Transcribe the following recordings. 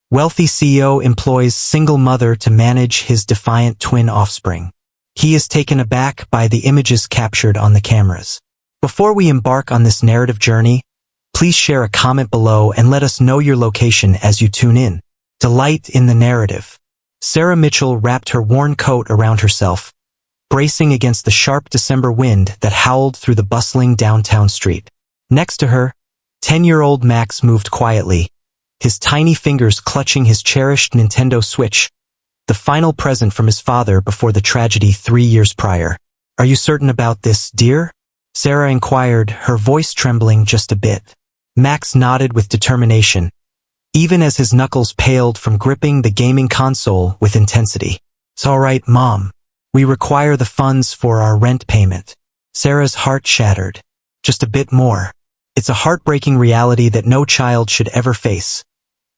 Wealthy CEO employs single mother to manage his defiant twin offspring. He is taken aback by the images captured on the cameras. Before we embark on this narrative journey, please share a comment below and let us know your location as you tune in. Delight in the narrative. Sarah Mitchell wrapped her worn coat around herself, bracing against the sharp December wind that howled through the bustling downtown street. Next to her, 10-year-old Max moved quietly, his tiny fingers clutching his cherished Nintendo Switch, the final present from his father before the tragedy 3 years prior. "Are you certain about this, dear?" Sarah inquired, her voice trembling just a bit. Max nodded with determination, even as his knuckles paled from gripping the gaming console with intensity. "It's all right, Mom. We require the funds for our rent payment." Sarah's heart shattered. Just a bit more. It's a heartbreaking reality that no child should ever face,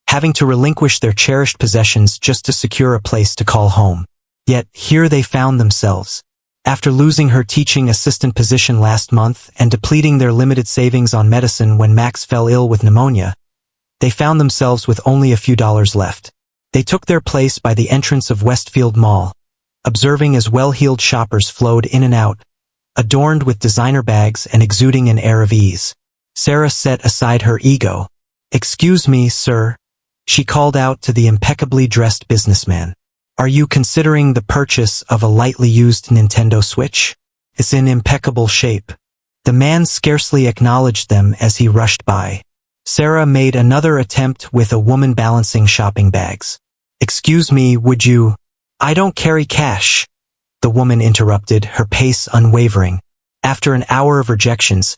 having to relinquish their cherished possessions just to secure a place to call home. Yet, here they found themselves. After losing her teaching assistant position last month and depleting their limited savings on medicine when Max fell ill with pneumonia, they found themselves with only a few dollars left. They took their place by the entrance of Westfield Mall, observing as well-heeled shoppers flowed in and out, adorned with designer bags and exuding an air of ease. Sarah set aside her ego. "Excuse me, sir," she called out to the impeccably dressed businessman. "Are you considering the purchase of a lightly used Nintendo Switch? It's in impeccable shape." The man scarcely acknowledged them as he rushed by. Sarah made another attempt with a woman balancing shopping bags. "Excuse me, would you—" "I don't carry cash," the woman interrupted, her pace unwavering. After an hour of rejections,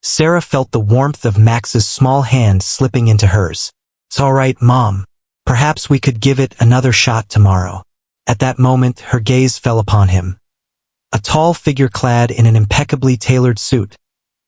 Sarah felt the warmth of Max's small hand slipping into hers. "It's all right, Mom. Perhaps we could give it another shot tomorrow." At that moment, her gaze fell upon him. A tall figure clad in an impeccably tailored suit,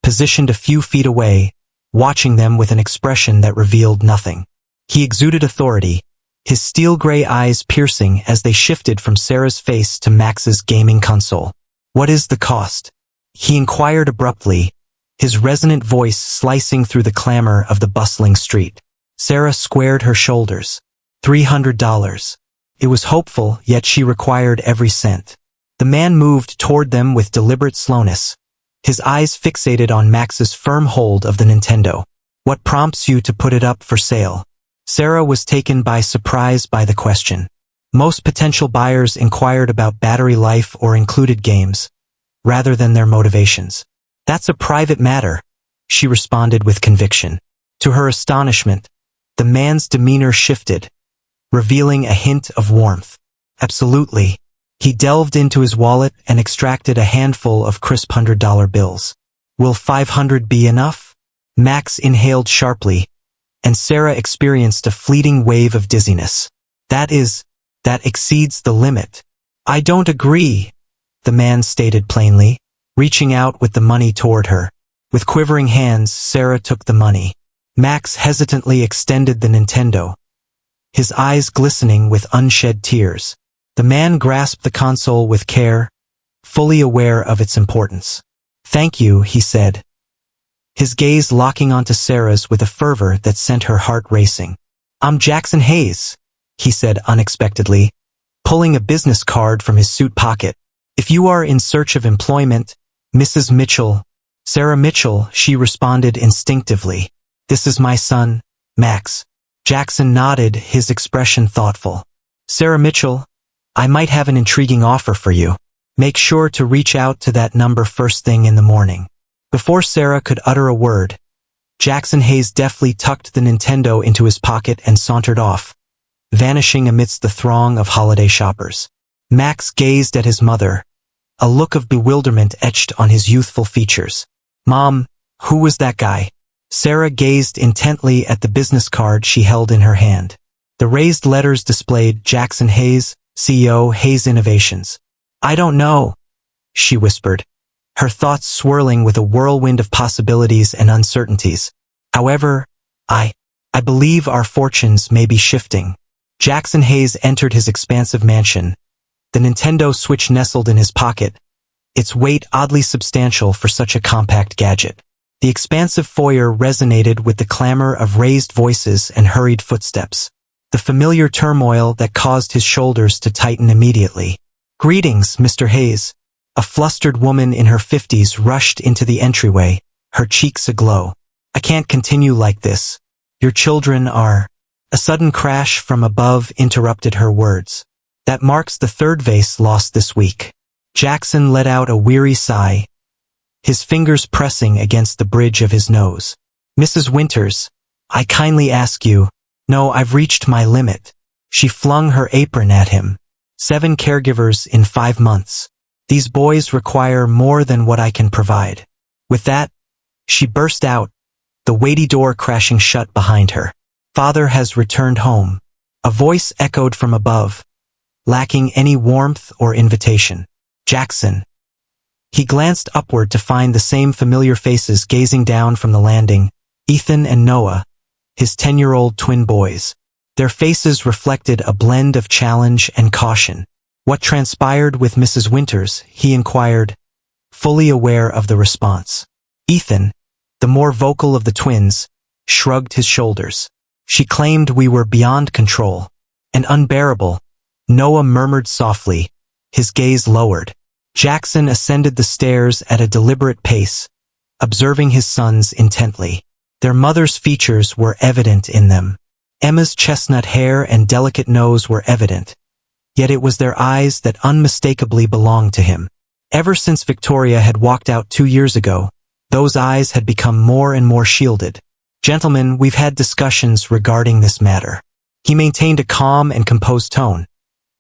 positioned a few feet away, watching them with an expression that revealed nothing. He exuded authority, his steel-gray eyes piercing as they shifted from Sarah's face to Max's gaming console. "What is the cost?" he inquired abruptly, his resonant voice slicing through the clamor of the bustling street. Sarah squared her shoulders. $300. It was hopeful, yet she required every cent. The man moved toward them with deliberate slowness, his eyes fixated on Max's firm hold of the Nintendo. "What prompts you to put it up for sale?" Sarah was taken by surprise by the question. Most potential buyers inquired about battery life or included games, rather than their motivations. "That's a private matter," she responded with conviction. To her astonishment, the man's demeanor shifted, revealing a hint of warmth. "Absolutely." He delved into his wallet and extracted a handful of crisp $100 bills. "Will 500 be enough?" Max inhaled sharply, and Sarah experienced a fleeting wave of dizziness. That exceeds the limit." "I don't agree," the man stated plainly, reaching out with the money toward her. With quivering hands, Sarah took the money. Max hesitantly extended the Nintendo, his eyes glistening with unshed tears. The man grasped the console with care, fully aware of its importance. "Thank you," he said, his gaze locking onto Sarah's with a fervor that sent her heart racing. "I'm Jackson Hayes," he said unexpectedly, pulling a business card from his suit pocket. "If you are in search of employment, Mrs. Mitchell." "Sarah Mitchell," she responded instinctively. "This is my son, Max." Jackson nodded, his expression thoughtful. "Sarah Mitchell, I might have an intriguing offer for you. Make sure to reach out to that number first thing in the morning." Before Sarah could utter a word, Jackson Hayes deftly tucked the Nintendo into his pocket and sauntered off, vanishing amidst the throng of holiday shoppers. Max gazed at his mother, a look of bewilderment etched on his youthful features. "Mom, who was that guy?" Sarah gazed intently at the business card she held in her hand. The raised letters displayed Jackson Hayes, CEO, Hayes Innovations. "I don't know," she whispered, her thoughts swirling with a whirlwind of possibilities and uncertainties. "However, I believe our fortunes may be shifting." Jackson Hayes entered his expansive mansion, the Nintendo Switch nestled in his pocket, its weight oddly substantial for such a compact gadget. The expansive foyer resonated with the clamor of raised voices and hurried footsteps. the familiar turmoil that caused his shoulders to tighten immediately. "Greetings, Mr. Hayes." A flustered woman in her 50s rushed into the entryway, her cheeks aglow. "I can't continue like this. Your children are—" A sudden crash from above interrupted her words. "That marks the third vase lost this week." Jackson let out a weary sigh, his fingers pressing against the bridge of his nose. "Mrs. Winters, I kindly ask you—" "No, I've reached my limit." She flung her apron at him. 7 caregivers in 5 months. These boys require more than what I can provide. With that, she burst out, the weighty door crashing shut behind her. "Father has returned home." A voice echoed from above, lacking any warmth or invitation. "Jackson." He glanced upward to find the same familiar faces gazing down from the landing, Ethan and Noah, his 10-year-old twin boys. Their faces reflected a blend of challenge and caution. "What transpired with Mrs. Winters?" he inquired, fully aware of the response. Ethan, the more vocal of the twins, shrugged his shoulders. "She claimed we were beyond control and unbearable." Noah murmured softly, his gaze lowered. Jackson ascended the stairs at a deliberate pace, observing his sons intently. Their mother's features were evident in them. Emma's chestnut hair and delicate nose were evident, yet it was their eyes that unmistakably belonged to him. Ever since Victoria had walked out 2 years ago, those eyes had become more and more shielded. "Gentlemen, we've had discussions regarding this matter." He maintained a calm and composed tone,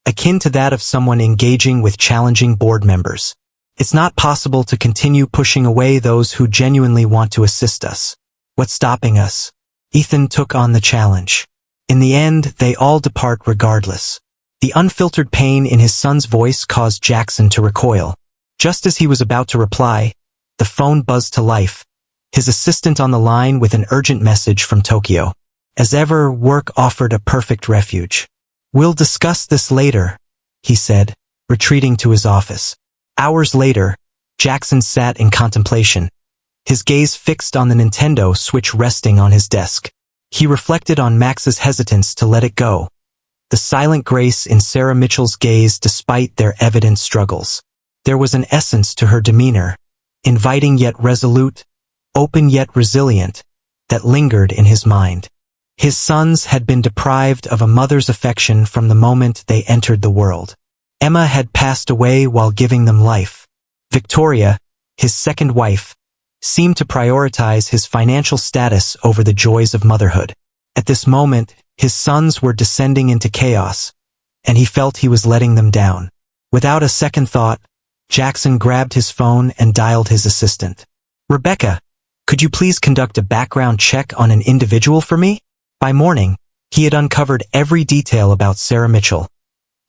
akin to that of someone engaging with challenging board members. "It's not possible to continue pushing away those who genuinely want to assist us. What's stopping us?" Ethan took on the challenge. "In the end, they all depart regardless." The unfiltered pain in his son's voice caused Jackson to recoil. Just as he was about to reply, the phone buzzed to life, his assistant on the line with an urgent message from Tokyo. As ever, work offered a perfect refuge. "We'll discuss this later," he said, retreating to his office. Hours later, Jackson sat in contemplation, his gaze fixed on the Nintendo Switch resting on his desk. He reflected on Max's hesitance to let it go, the silent grace in Sarah Mitchell's gaze despite their evident struggles. There was an essence to her demeanor, inviting yet resolute, open yet resilient, that lingered in his mind. His sons had been deprived of a mother's affection from the moment they entered the world. Emma had passed away while giving them life. Victoria, his second wife, seemed to prioritize his financial status over the joys of motherhood. At this moment, his sons were descending into chaos, and he felt he was letting them down. Without a second thought, Jackson grabbed his phone and dialed his assistant. "Rebecca, could you please conduct a background check on an individual for me?" By morning, he had uncovered every detail about Sarah Mitchell,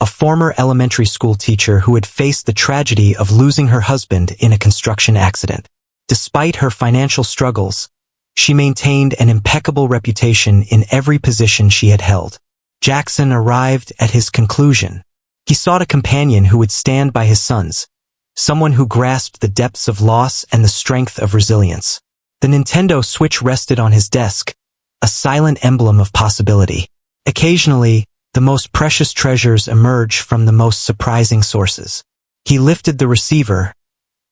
a former elementary school teacher who had faced the tragedy of losing her husband in a construction accident. Despite her financial struggles, she maintained an impeccable reputation in every position she had held. Jackson arrived at his conclusion. He sought a companion who would stand by his sons, someone who grasped the depths of loss and the strength of resilience. The Nintendo Switch rested on his desk, a silent emblem of possibility. Occasionally, the most precious treasures emerge from the most surprising sources. He lifted the receiver,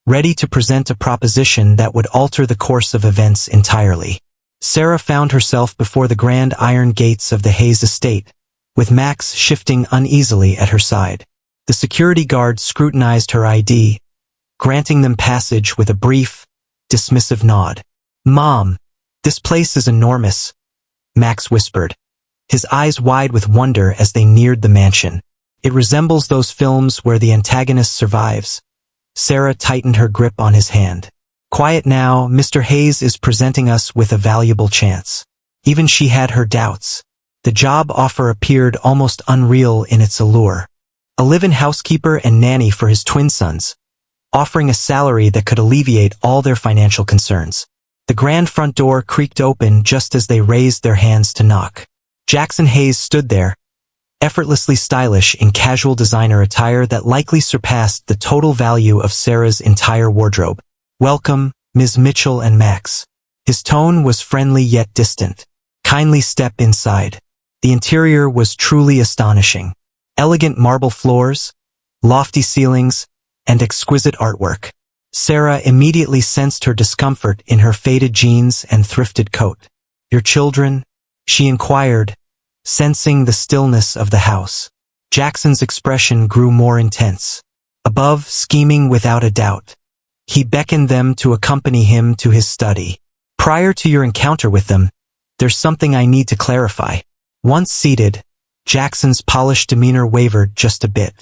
ready to present a proposition that would alter the course of events entirely. Sarah found herself before the grand iron gates of the Hayes estate, with Max shifting uneasily at her side. The security guard scrutinized her ID, granting them passage with a brief, dismissive nod. "Mom, this place is enormous," Max whispered, his eyes wide with wonder as they neared the mansion. "It resembles those films where the antagonist survives." Sarah tightened her grip on his hand. "Quiet now, Mr. Hayes is presenting us with a valuable chance." Even she had her doubts. The job offer appeared almost unreal in its allure. A live-in housekeeper and nanny for his twin sons, offering a salary that could alleviate all their financial concerns. The grand front door creaked open just as they raised their hands to knock. Jackson Hayes stood there, effortlessly stylish in casual designer attire that likely surpassed the total value of Sarah's entire wardrobe. "Welcome, Ms. Mitchell and Max." His tone was friendly yet distant. "Kindly step inside." The interior was truly astonishing. Elegant marble floors, lofty ceilings, and exquisite artwork. Sarah immediately sensed her discomfort in her faded jeans and thrifted coat. "Your children?" she inquired, sensing the stillness of the house. Jackson's expression grew more intense. Above, scheming without a doubt. He beckoned them to accompany him to his study. "Prior to your encounter with them, there's something I need to clarify." Once seated, Jackson's polished demeanor wavered just a bit.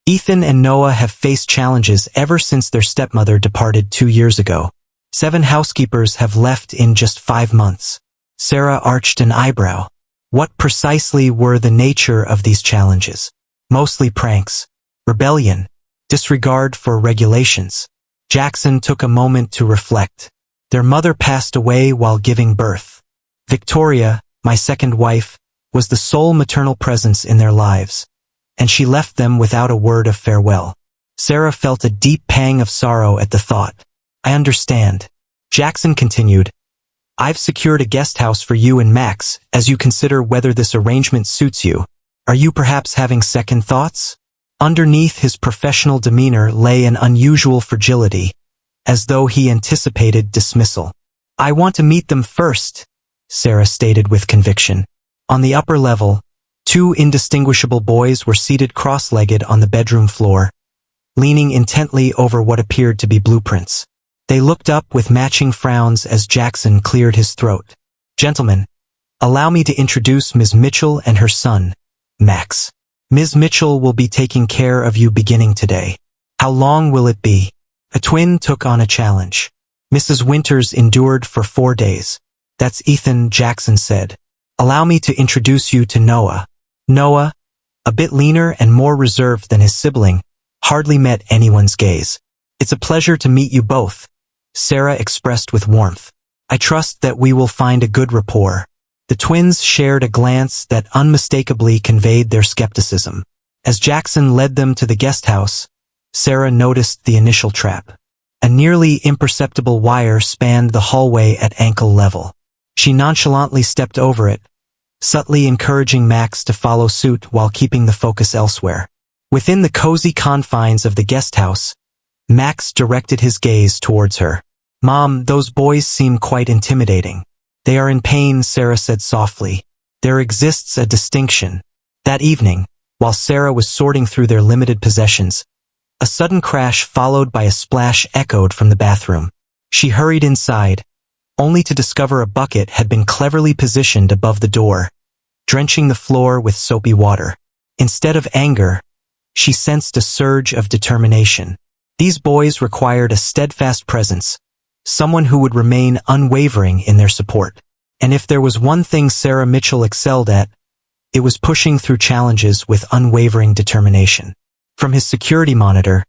Ethan and Noah have faced challenges ever since their stepmother departed 2 years ago. 7 housekeepers have left in just 5 months. Sarah arched an eyebrow. What precisely were the nature of these challenges? Mostly pranks, rebellion, disregard for regulations. Jackson took a moment to reflect. Their mother passed away while giving birth. Victoria, my second wife, was the sole maternal presence in their lives, and she left them without a word of farewell. Sarah felt a deep pang of sorrow at the thought. "I understand." Jackson continued, "I've secured a guest house for you and Max as you consider whether this arrangement suits you. Are you perhaps having second thoughts?" Underneath his professional demeanor lay an unusual fragility, as though he anticipated dismissal. "I want to meet them first," Sarah stated with conviction. On the upper level, 2 indistinguishable boys were seated cross-legged on the bedroom floor, leaning intently over what appeared to be blueprints. They looked up with matching frowns as Jackson cleared his throat. "Gentlemen, allow me to introduce Ms. Mitchell and her son, Max. Ms. Mitchell will be taking care of you beginning today." "How long will it be?" A twin took on a challenge. "Mrs. Winters endured for 4 days. "That's Ethan," Jackson said. "Allow me to introduce you to Noah." Noah, a bit leaner and more reserved than his sibling, hardly met anyone's gaze. "It's a pleasure to meet you both," Sarah expressed with warmth. "I trust that we will find a good rapport." The twins shared a glance that unmistakably conveyed their skepticism. As Jackson led them to the guest house, Sarah noticed the initial trap. A nearly imperceptible wire spanned the hallway at ankle level. She nonchalantly stepped over it, subtly encouraging Max to follow suit while keeping the focus elsewhere. Within the cozy confines of the guest house, Max directed his gaze towards her. "Mom, those boys seem quite intimidating." "They are in pain," Sarah said softly. "There exists a distinction." That evening, while Sarah was sorting through their limited possessions, a sudden crash followed by a splash echoed from the bathroom. She hurried inside, only to discover a bucket had been cleverly positioned above the door, drenching the floor with soapy water. Instead of anger, she sensed a surge of determination. These boys required a steadfast presence, someone who would remain unwavering in their support. And if there was one thing Sarah Mitchell excelled at, it was pushing through challenges with unwavering determination. From his security monitor,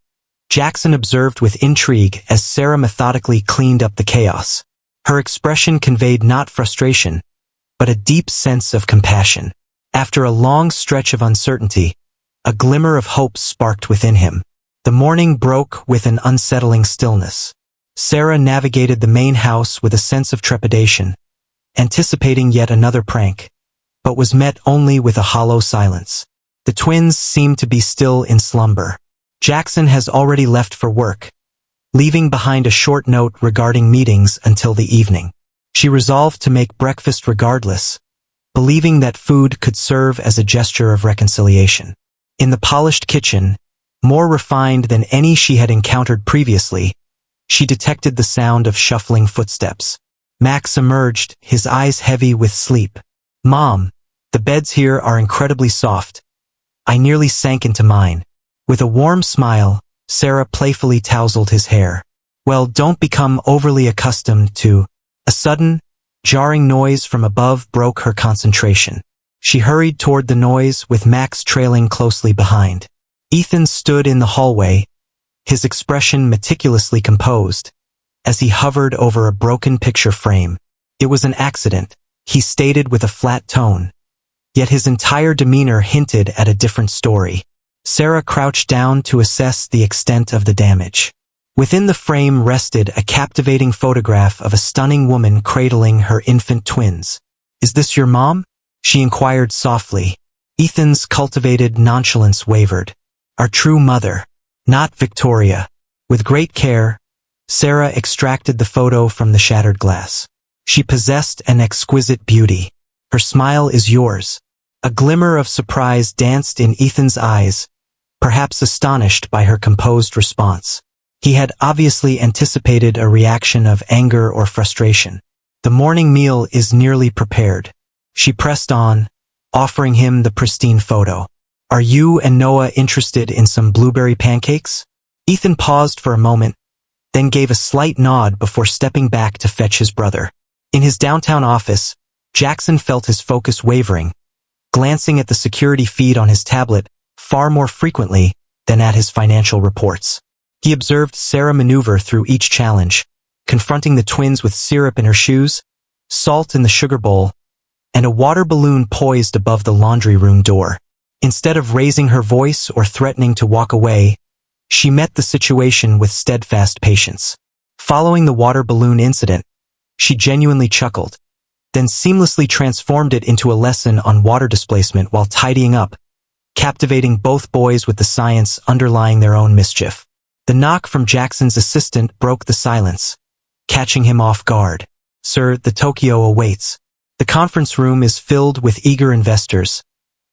Jackson observed with intrigue as Sarah methodically cleaned up the chaos. Her expression conveyed not frustration, but a deep sense of compassion. After a long stretch of uncertainty, a glimmer of hope sparked within him. The morning broke with an unsettling stillness. Sarah navigated the main house with a sense of trepidation, anticipating yet another prank, but was met only with a hollow silence. The twins seemed to be still in slumber. Jackson has already left for work, leaving behind a short note regarding meetings until the evening. She resolved to make breakfast regardless, believing that food could serve as a gesture of reconciliation. In the polished kitchen, more refined than any she had encountered previously, she detected the sound of shuffling footsteps. Max emerged, his eyes heavy with sleep. "Mom, the beds here are incredibly soft. I nearly sank into mine." With a warm smile, Sarah playfully tousled his hair. "Well, don't become overly accustomed to..." A sudden, jarring noise from above broke her concentration. She hurried toward the noise, with Max trailing closely behind. Ethan stood in the hallway, his expression meticulously composed, as he hovered over a broken picture frame. "It was an accident," he stated with a flat tone, yet his entire demeanor hinted at a different story. Sarah crouched down to assess the extent of the damage. Within the frame rested a captivating photograph of a stunning woman cradling her infant twins. "Is this your mom?" she inquired softly. Ethan's cultivated nonchalance wavered. Our true mother, not Victoria. With great care, Sarah extracted the photo from the shattered glass. She possessed an exquisite beauty. Her smile is yours. A glimmer of surprise danced in Ethan's eyes, perhaps astonished by her composed response. He had obviously anticipated a reaction of anger or frustration. The morning meal is nearly prepared. She pressed on, offering him the pristine photo. Are you and Noah interested in some blueberry pancakes? Ethan paused for a moment, then gave a slight nod before stepping back to fetch his brother. In his downtown office, Jackson felt his focus wavering, glancing at the security feed on his tablet far more frequently than at his financial reports. He observed Sarah maneuver through each challenge, confronting the twins with syrup in her shoes, salt in the sugar bowl, and a water balloon poised above the laundry room door. Instead of raising her voice or threatening to walk away, she met the situation with steadfast patience. Following the water balloon incident, she genuinely chuckled, then seamlessly transformed it into a lesson on water displacement while tidying up, captivating both boys with the science underlying their own mischief. The knock from Jackson's assistant broke the silence, catching him off guard. Sir, the Tokyo awaits. The conference room is filled with eager investors,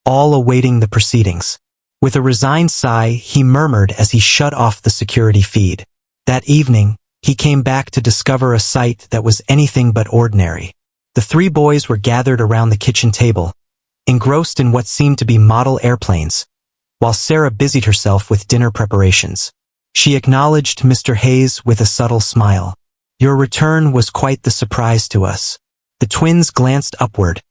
all awaiting the proceedings. With a resigned sigh, he murmured as he shut off the security feed. That evening, he came back to discover a sight that was anything but ordinary. The three boys were gathered around the kitchen table, engrossed in what seemed to be model airplanes, while Sarah busied herself with dinner preparations. She acknowledged Mr. Hayes with a subtle smile. Your return was quite the surprise to us. The twins glanced upward,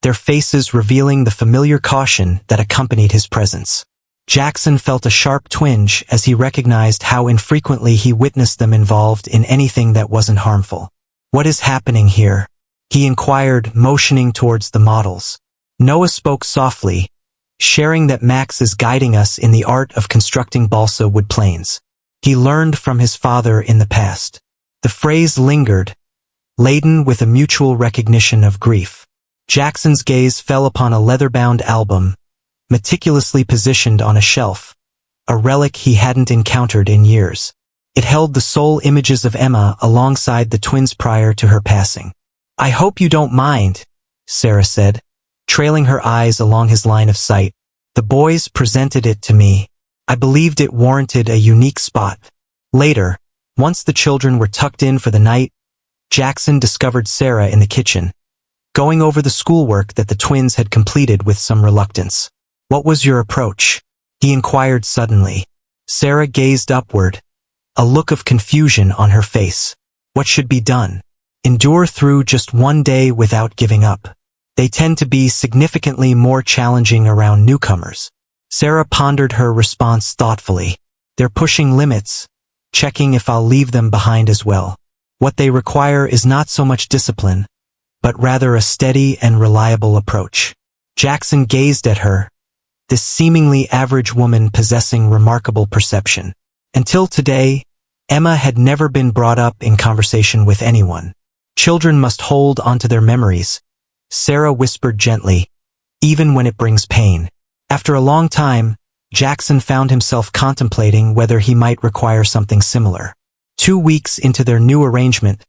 their faces revealing the familiar caution that accompanied his presence. Jackson felt a sharp twinge as he recognized how infrequently he witnessed them involved in anything that wasn't harmful. What is happening here? He inquired, motioning towards the models. Noah spoke softly, sharing that Max is guiding us in the art of constructing balsa wood planes. He learned from his father in the past. The phrase lingered, laden with a mutual recognition of grief. Jackson's gaze fell upon a leather-bound album, meticulously positioned on a shelf, a relic he hadn't encountered in years. It held the sole images of Emma alongside the twins prior to her passing. I hope you don't mind, Sarah said, trailing her eyes along his line of sight. The boys presented it to me. I believed it warranted a unique spot. Later, once the children were tucked in for the night, Jackson discovered Sarah in the kitchen, going over the schoolwork that the twins had completed with some reluctance. What was your approach? He inquired suddenly. Sarah gazed upward, a look of confusion on her face. What should be done? Endure through just one day without giving up. They tend to be significantly more challenging around newcomers. Sarah pondered her response thoughtfully. They're pushing limits, checking if I'll leave them behind as well. What they require is not so much discipline, but rather a steady and reliable approach. Jackson gazed at her, this seemingly average woman possessing remarkable perception. Until today, Emma had never been brought up in conversation with anyone. Children must hold onto their memories, Sarah whispered gently, even when it brings pain. After a long time, Jackson found himself contemplating whether he might require something similar. 2 weeks into their new arrangement,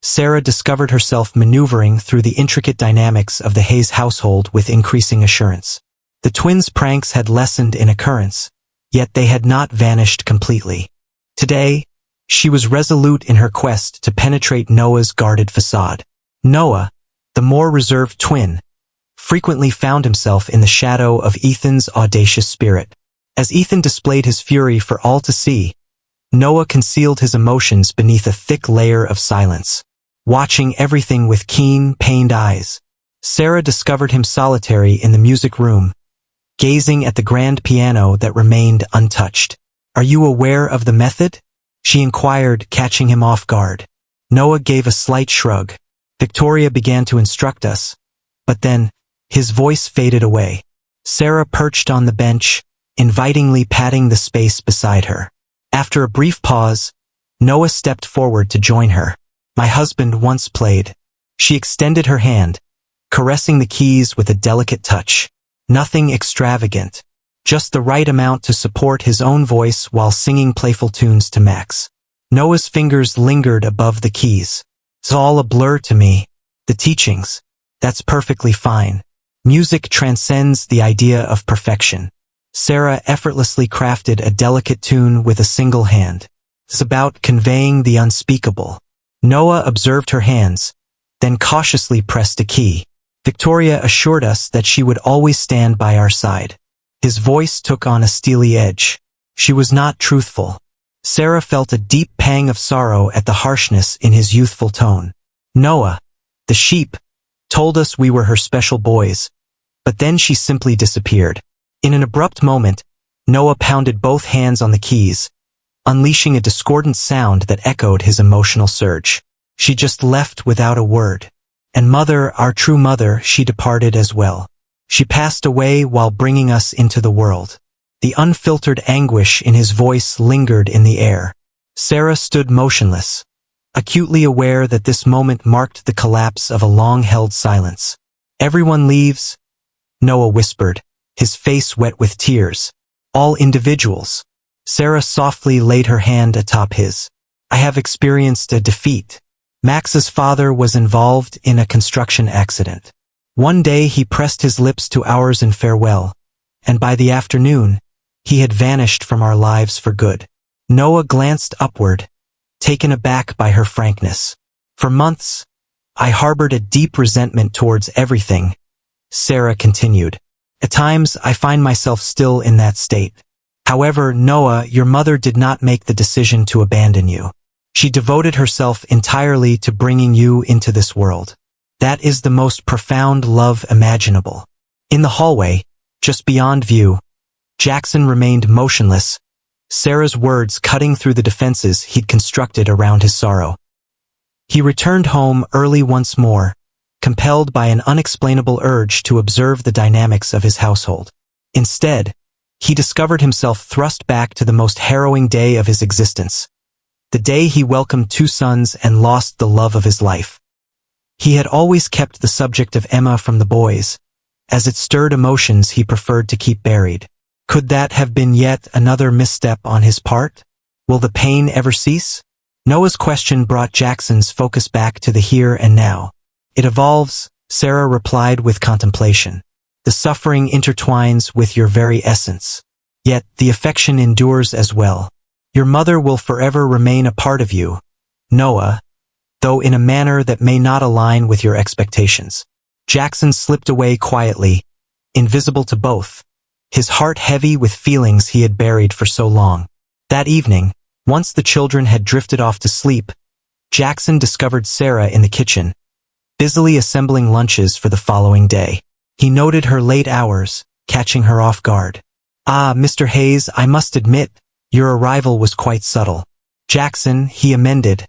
Sarah discovered herself maneuvering through the intricate dynamics of the Hayes household with increasing assurance. The twins' pranks had lessened in occurrence, yet they had not vanished completely. Today, she was resolute in her quest to penetrate Noah's guarded facade. Noah, the more reserved twin, frequently found himself in the shadow of Ethan's audacious spirit. As Ethan displayed his fury for all to see, Noah concealed his emotions beneath a thick layer of silence, watching everything with keen, pained eyes. Sarah discovered him solitary in the music room, gazing at the grand piano that remained untouched. Are you aware of the method? She inquired, catching him off guard. Noah gave a slight shrug. Victoria began to instruct us, but then, his voice faded away. Sarah perched on the bench, invitingly patting the space beside her. After a brief pause, Noah stepped forward to join her. My husband once played. She extended her hand, caressing the keys with a delicate touch. Nothing extravagant, just the right amount to support his own voice while singing playful tunes to Max. Noah's fingers lingered above the keys. It's all a blur to me. The teachings. That's perfectly fine. Music transcends the idea of perfection. Sarah effortlessly crafted a delicate tune with a single hand. It's about conveying the unspeakable. Noah observed her hands, then cautiously pressed a key. Victoria assured us that she would always stand by our side. His voice took on a steely edge. She was not truthful. Sarah felt a deep pang of sorrow at the harshness in his youthful tone. Noah, the sheep, told us we were her special boys, but then she simply disappeared. In an abrupt moment, Noah pounded both hands on the keys, unleashing a discordant sound that echoed his emotional surge. She just left without a word. And mother, our true mother, she departed as well. She passed away while bringing us into the world. The unfiltered anguish in his voice lingered in the air. Sarah stood motionless, acutely aware that this moment marked the collapse of a long-held silence. Everyone leaves, Noah whispered, his face wet with tears. All individuals. Sarah softly laid her hand atop his. I have experienced a defeat. Max's father was involved in a construction accident. One day he pressed his lips to ours in farewell, and by the afternoon, he had vanished from our lives for good. Noah glanced upward, taken aback by her frankness. For months, I harbored a deep resentment towards everything, Sarah continued. At times, I find myself still in that state. However, Noah, your mother did not make the decision to abandon you. She devoted herself entirely to bringing you into this world. That is the most profound love imaginable. In the hallway, just beyond view, Jackson remained motionless, Sarah's words cutting through the defenses he'd constructed around his sorrow. He returned home early once more, compelled by an unexplainable urge to observe the dynamics of his household. Instead, he discovered himself thrust back to the most harrowing day of his existence. The day he welcomed 2 sons and lost the love of his life. He had always kept the subject of Emma from the boys, as it stirred emotions he preferred to keep buried. Could that have been yet another misstep on his part? Will the pain ever cease? Noah's question brought Jackson's focus back to the here and now. It evolves, Sarah replied with contemplation. The suffering intertwines with your very essence. Yet the affection endures as well. Your mother will forever remain a part of you, Noah, though in a manner that may not align with your expectations. Jackson slipped away quietly, invisible to both, his heart heavy with feelings he had buried for so long. That evening, once the children had drifted off to sleep, Jackson discovered Sarah in the kitchen, busily assembling lunches for the following day. He noted her late hours, catching her off guard. Ah, Mr. Hayes, I must admit, your arrival was quite subtle. Jackson, he amended,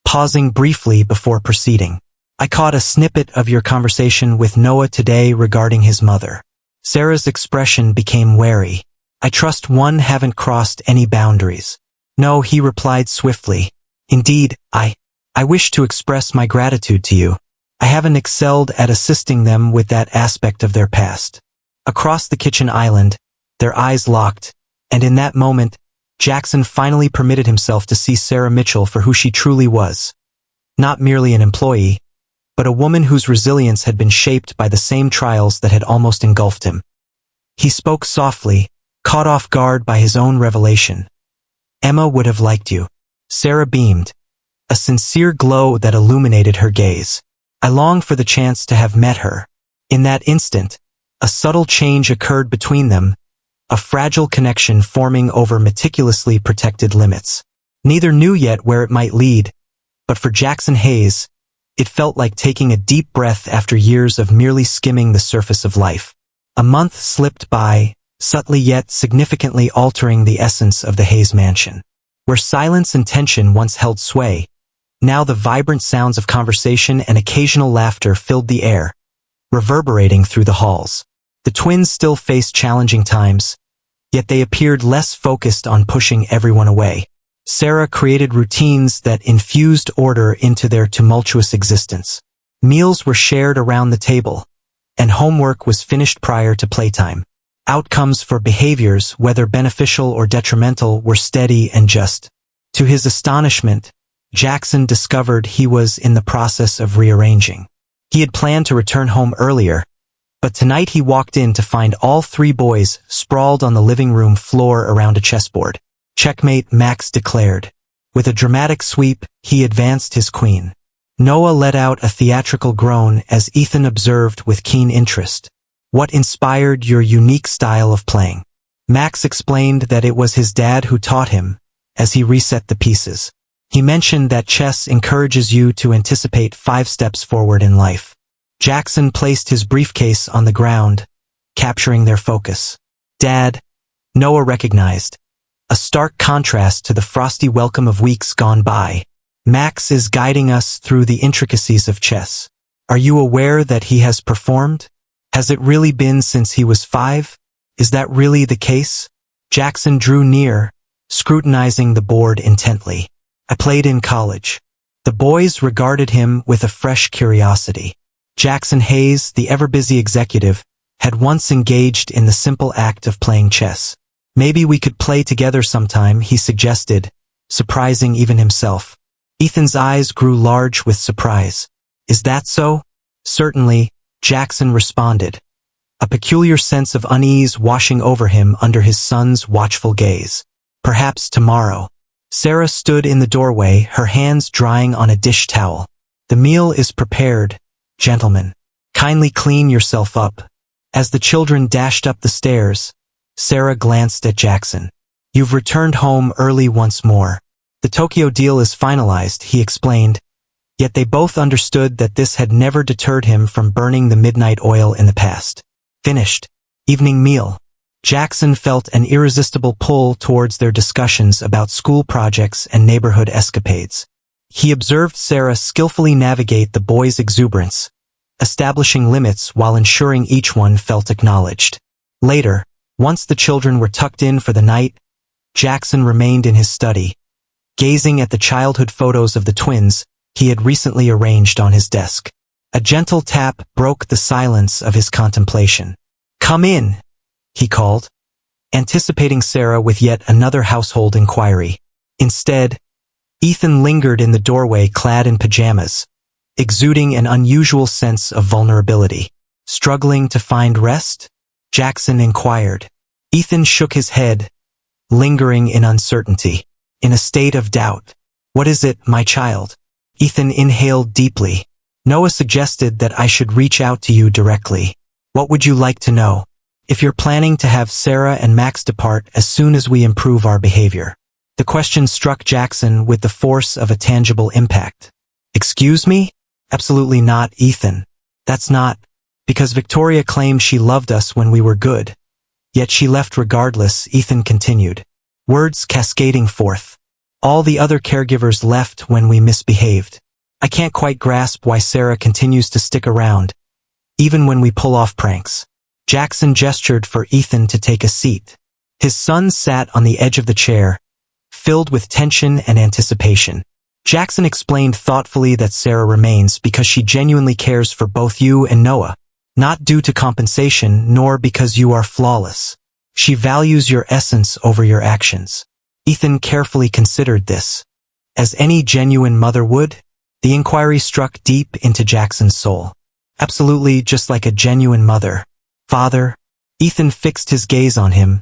pausing briefly before proceeding. I caught a snippet of your conversation with Noah today regarding his mother. Sarah's expression became wary. I trust one haven't crossed any boundaries. No, he replied swiftly. Indeed, I wish to express my gratitude to you. I haven't excelled at assisting them with that aspect of their past. Across the kitchen island, their eyes locked, and in that moment, Jackson finally permitted himself to see Sarah Mitchell for who she truly was. Not merely an employee, but a woman whose resilience had been shaped by the same trials that had almost engulfed him. He spoke softly, caught off guard by his own revelation. Emma would have liked you. Sarah beamed, a sincere glow that illuminated her gaze. I longed for the chance to have met her. In that instant, a subtle change occurred between them, a fragile connection forming over meticulously protected limits. Neither knew yet where it might lead, but for Jackson Hayes, it felt like taking a deep breath after years of merely skimming the surface of life. A month slipped by, subtly yet significantly altering the essence of the Hayes mansion. Where silence and tension once held sway, now the vibrant sounds of conversation and occasional laughter filled the air, reverberating through the halls. The twins still faced challenging times, yet they appeared less focused on pushing everyone away. Sarah created routines that infused order into their tumultuous existence. Meals were shared around the table, and homework was finished prior to playtime. Outcomes for behaviors, whether beneficial or detrimental, were steady and just. To his astonishment, Jackson discovered he was in the process of rearranging. He had planned to return home earlier, but tonight he walked in to find all three boys sprawled on the living room floor around a chessboard. "Checkmate," Max declared. With a dramatic sweep, he advanced his queen. Noah let out a theatrical groan as Ethan observed with keen interest. "What inspired your unique style of playing?" Max explained that it was his dad who taught him, as he reset the pieces. He mentioned that chess encourages you to anticipate 5 steps forward in life. Jackson placed his briefcase on the ground, capturing their focus. "Dad," Noah recognized, a stark contrast to the frosty welcome of weeks gone by. "Max is guiding us through the intricacies of chess. Are you aware that he has performed? Has it really been since he was 5? Is that really the case?" Jackson drew near, scrutinizing the board intently. "I played in college." The boys regarded him with a fresh curiosity. Jackson Hayes, the ever-busy executive, had once engaged in the simple act of playing chess. "Maybe we could play together sometime," he suggested, surprising even himself. Ethan's eyes grew large with surprise. "Is that so?" "Certainly," Jackson responded, a peculiar sense of unease washing over him under his son's watchful gaze. "Perhaps tomorrow." Sarah stood in the doorway, her hands drying on a dish towel. "The meal is prepared, gentlemen. Kindly clean yourself up." As the children dashed up the stairs, Sarah glanced at Jackson. "You've returned home early once more. The Tokyo deal is finalized," he explained, yet they both understood that this had never deterred him from burning the midnight oil in the past. Finished. Evening meal. Jackson felt an irresistible pull towards their discussions about school projects and neighborhood escapades. He observed Sarah skillfully navigate the boys' exuberance, establishing limits while ensuring each one felt acknowledged. Later, once the children were tucked in for the night, Jackson remained in his study, gazing at the childhood photos of the twins he had recently arranged on his desk. A gentle tap broke the silence of his contemplation. "Come in," he called, anticipating Sarah with yet another household inquiry. Instead, Ethan lingered in the doorway clad in pajamas, exuding an unusual sense of vulnerability. "Struggling to find rest?" Jackson inquired. Ethan shook his head, lingering in uncertainty, in a state of doubt. "What is it, my child?" Ethan inhaled deeply. "Noah suggested that I should reach out to you directly. What would you like to know?" "If you're planning to have Sarah and Max depart as soon as we improve our behavior." The question struck Jackson with the force of a tangible impact. "Excuse me?" "Absolutely not, Ethan. That's not. Because Victoria claimed she loved us when we were good. Yet she left regardless," Ethan continued, words cascading forth. "All the other caregivers left when we misbehaved. I can't quite grasp why Sarah continues to stick around, even when we pull off pranks." Jackson gestured for Ethan to take a seat. His son sat on the edge of the chair, filled with tension and anticipation. Jackson explained thoughtfully that Sarah remains because she genuinely cares for both you and Noah, not due to compensation nor because you are flawless. She values your essence over your actions. Ethan carefully considered this. As any genuine mother would, the inquiry struck deep into Jackson's soul. "Absolutely, just like a genuine mother." "Father?" Ethan fixed his gaze on him,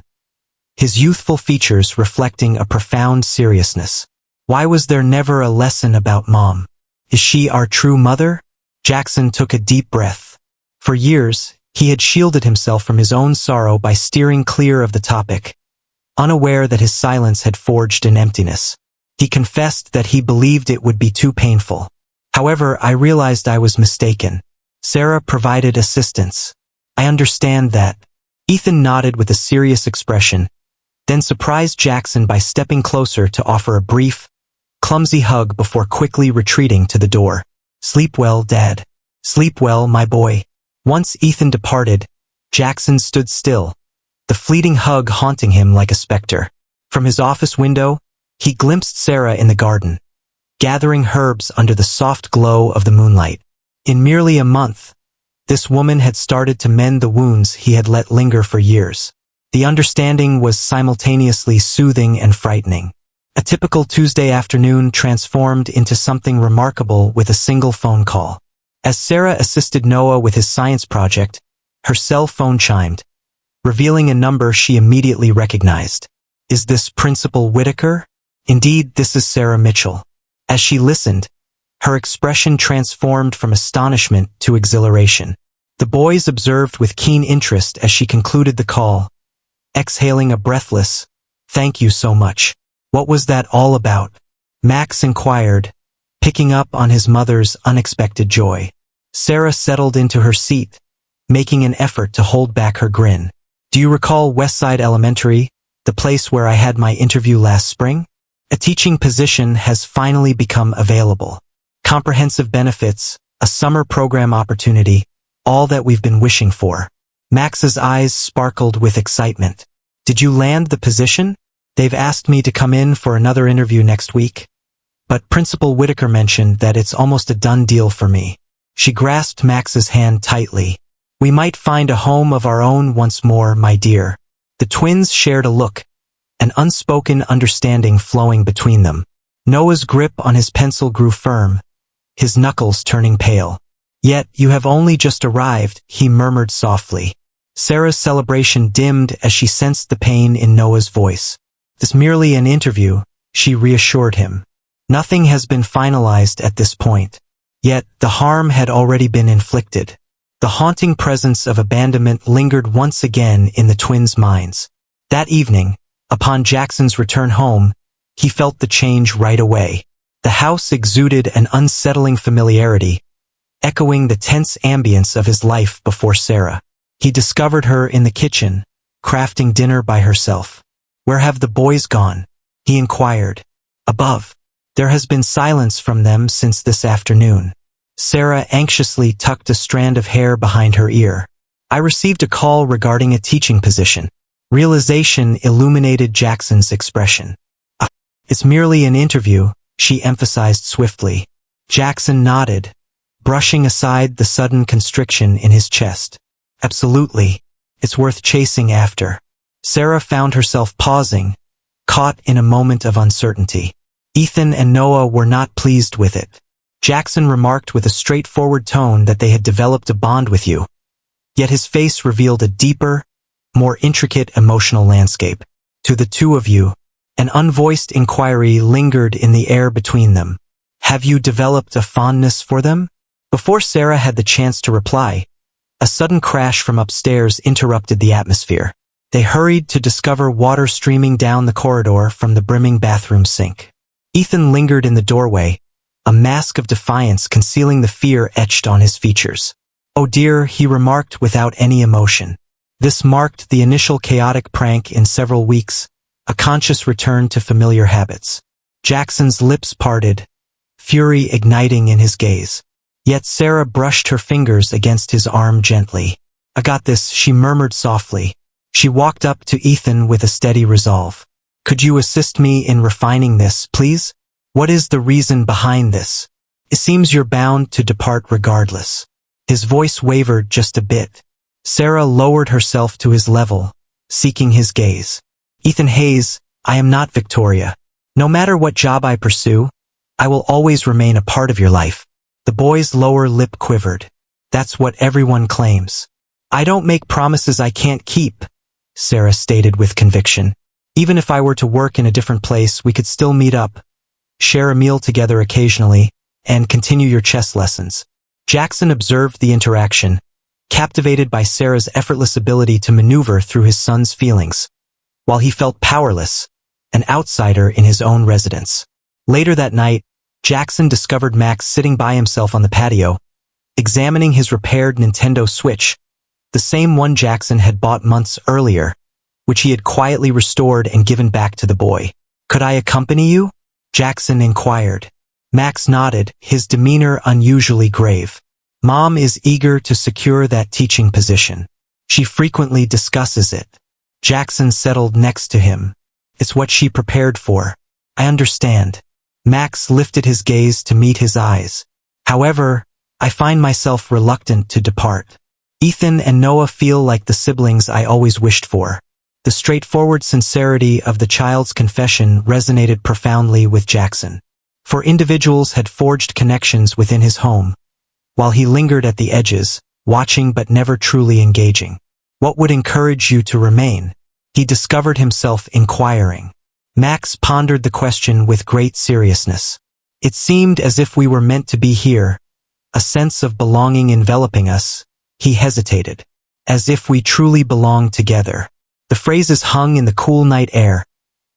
his youthful features reflecting a profound seriousness. "Why was there never a lesson about Mom? Is she our true mother?" Jackson took a deep breath. For years, he had shielded himself from his own sorrow by steering clear of the topic, unaware that his silence had forged an emptiness. He confessed that he believed it would be too painful. "However, I realized I was mistaken. Sarah provided assistance." "I understand that." Ethan nodded with a serious expression, then surprised Jackson by stepping closer to offer a brief, clumsy hug before quickly retreating to the door. "Sleep well, Dad." "Sleep well, my boy." Once Ethan departed, Jackson stood still, the fleeting hug haunting him like a specter. From his office window, he glimpsed Sarah in the garden, gathering herbs under the soft glow of the moonlight. In merely a month, this woman had started to mend the wounds he had let linger for years. The understanding was simultaneously soothing and frightening. A typical Tuesday afternoon transformed into something remarkable with a single phone call. As Sarah assisted Noah with his science project, her cell phone chimed, revealing a number she immediately recognized. Is this Principal Whitaker? Indeed, this is Sarah Mitchell. As she listened, her expression transformed from astonishment to exhilaration. The boys observed with keen interest as she concluded the call, exhaling a breathless, "Thank you so much." What was that all about? Max inquired, picking up on his mother's unexpected joy. Sarah settled into her seat, making an effort to hold back her grin. Do you recall Westside Elementary, the place where I had my interview last spring? A teaching position has finally become available. Comprehensive benefits, a summer program opportunity, all that we've been wishing for. Max's eyes sparkled with excitement. Did you land the position? They've asked me to come in for another interview next week. But Principal Whitaker mentioned that it's almost a done deal for me. She grasped Max's hand tightly. We might find a home of our own once more, my dear. The twins shared a look, an unspoken understanding flowing between them. Noah's grip on his pencil grew firm, his knuckles turning pale. Yet you have only just arrived, he murmured softly. Sarah's celebration dimmed as she sensed the pain in Noah's voice. This merely an interview, she reassured him. Nothing has been finalized at this point. Yet the harm had already been inflicted. The haunting presence of abandonment lingered once again in the twins' minds. That evening, upon Jackson's return home, he felt the change right away. The house exuded an unsettling familiarity, echoing the tense ambience of his life before Sarah. He discovered her in the kitchen, crafting dinner by herself. Where have the boys gone? He inquired. Above. There has been silence from them since this afternoon. Sarah anxiously tucked a strand of hair behind her ear. I received a call regarding a teaching position. Realization illuminated Jackson's expression. It's merely an interview, she emphasized swiftly. Jackson nodded, brushing aside the sudden constriction in his chest. Absolutely. It's worth chasing after. Sarah found herself pausing, caught in a moment of uncertainty. Ethan and Noah were not pleased with it. Jackson remarked with a straightforward tone that they had developed a bond with you. Yet his face revealed a deeper, more intricate emotional landscape. To the two of you, an unvoiced inquiry lingered in the air between them. Have you developed a fondness for them? Before Sarah had the chance to reply, a sudden crash from upstairs interrupted the atmosphere. They hurried to discover water streaming down the corridor from the brimming bathroom sink. Ethan lingered in the doorway, a mask of defiance concealing the fear etched on his features. Oh dear, he remarked without any emotion. This marked the initial chaotic prank in several weeks, a conscious return to familiar habits. Jackson's lips parted, fury igniting in his gaze. Yet Sarah brushed her fingers against his arm gently. I got this, she murmured softly. She walked up to Ethan with a steady resolve. Could you assist me in refining this, please? What is the reason behind this? It seems you're bound to depart regardless. His voice wavered just a bit. Sarah lowered herself to his level, seeking his gaze. Ethan Hayes, I am not Victoria. No matter what job I pursue, I will always remain a part of your life. The boy's lower lip quivered. That's what everyone claims. I don't make promises I can't keep, Sarah stated with conviction. Even if I were to work in a different place, we could still meet up, share a meal together occasionally, and continue your chess lessons. Jackson observed the interaction, captivated by Sarah's effortless ability to maneuver through his son's feelings, while he felt powerless, an outsider in his own residence. Later that night, Jackson discovered Max sitting by himself on the patio, examining his repaired Nintendo Switch, the same one Jackson had bought months earlier, which he had quietly restored and given back to the boy. Could I accompany you? Jackson inquired. Max nodded, his demeanor unusually grave. Mom is eager to secure that teaching position. She frequently discusses it. Jackson settled next to him. It's what she prepared for. I understand. Max lifted his gaze to meet his eyes. However, I find myself reluctant to depart. Ethan and Noah feel like the siblings I always wished for. The straightforward sincerity of the child's confession resonated profoundly with Jackson. For individuals had forged connections within his home, while he lingered at the edges, watching but never truly engaging. What would encourage you to remain? He discovered himself inquiring. Max pondered the question with great seriousness. It seemed as if we were meant to be here, a sense of belonging enveloping us. He hesitated. As if we truly belonged together. The phrases hung in the cool night air,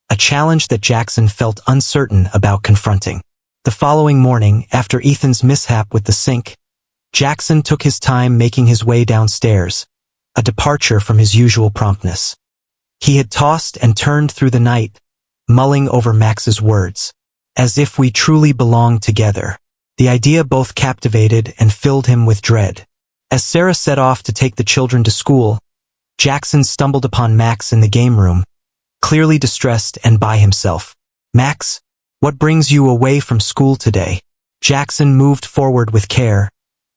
a challenge that Jackson felt uncertain about confronting. The following morning, after Ethan's mishap with the sink, Jackson took his time making his way downstairs, a departure from his usual promptness. He had tossed and turned through the night, mulling over Max's words. As if we truly belonged together. The idea both captivated and filled him with dread. As Sarah set off to take the children to school, Jackson stumbled upon Max in the game room, clearly distressed and by himself. Max, what brings you away from school today? Jackson moved forward with care,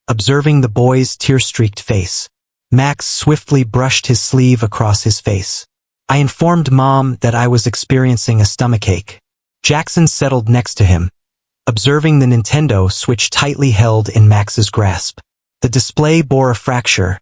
observing the boy's tear-streaked face. Max swiftly brushed his sleeve across his face. I informed Mom that I was experiencing a stomachache. Jackson settled next to him, observing the Nintendo Switch tightly held in Max's grasp. The display bore a fracture,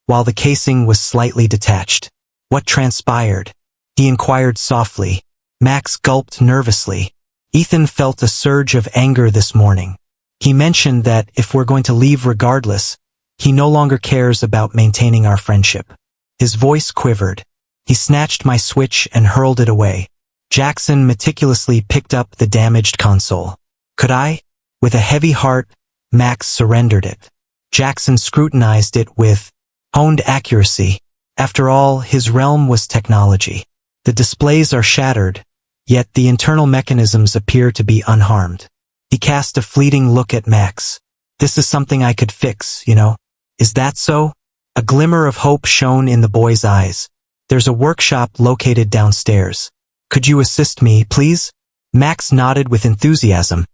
while the casing was slightly detached. What transpired? He inquired softly. Max gulped nervously. Ethan felt a surge of anger this morning. He mentioned that if we're going to leave regardless, he no longer cares about maintaining our friendship. His voice quivered. He snatched my Switch and hurled it away. Jackson meticulously picked up the damaged console. Could I? With a heavy heart, Max surrendered it. Jackson scrutinized it with honed accuracy. After all, his realm was technology. The displays are shattered, yet the internal mechanisms appear to be unharmed. He cast a fleeting look at Max. This is something I could fix, you know. Is that so? A glimmer of hope shone in the boy's eyes. There's a workshop located downstairs. Could you assist me, please? Max nodded with enthusiasm,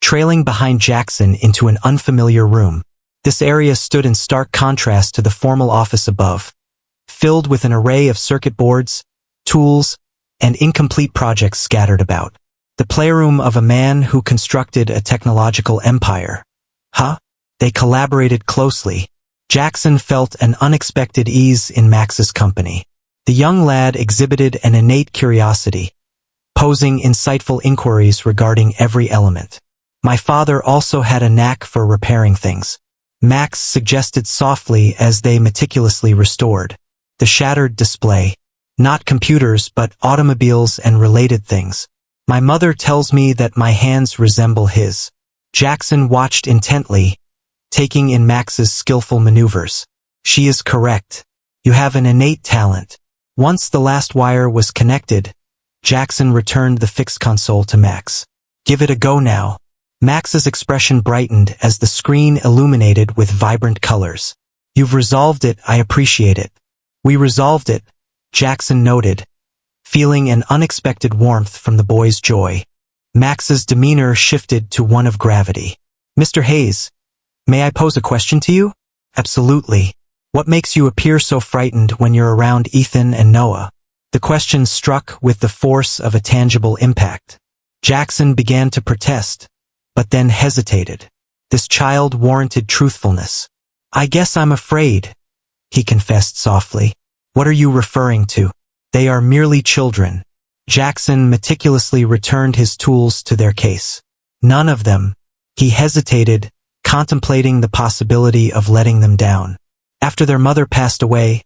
trailing behind Jackson into an unfamiliar room. This area stood in stark contrast to the formal office above, filled with an array of circuit boards, tools, and incomplete projects scattered about. The playroom of a man who constructed a technological empire. Huh? They collaborated closely. Jackson felt an unexpected ease in Max's company. The young lad exhibited an innate curiosity, posing insightful inquiries regarding every element. My father also had a knack for repairing things. Max suggested softly as they meticulously restored the shattered display. Not computers but automobiles and related things. My mother tells me that my hands resemble his. Jackson watched intently, taking in Max's skillful maneuvers. She is correct. You have an innate talent. Once the last wire was connected, Jackson returned the fixed console to Max. Give it a go now. Max's expression brightened as the screen illuminated with vibrant colors. You've resolved it, I appreciate it. We resolved it, Jackson noted, feeling an unexpected warmth from the boy's joy. Max's demeanor shifted to one of gravity. Mr. Hayes, may I pose a question to you? Absolutely. What makes you appear so frightened when you're around Ethan and Noah? The question struck with the force of a tangible impact. Jackson began to protest, but then hesitated. This child warranted truthfulness. I guess I'm afraid, he confessed softly. What are you referring to? They are merely children. Jackson meticulously returned his tools to their case. None of them. He hesitated, contemplating the possibility of letting them down. After their mother passed away,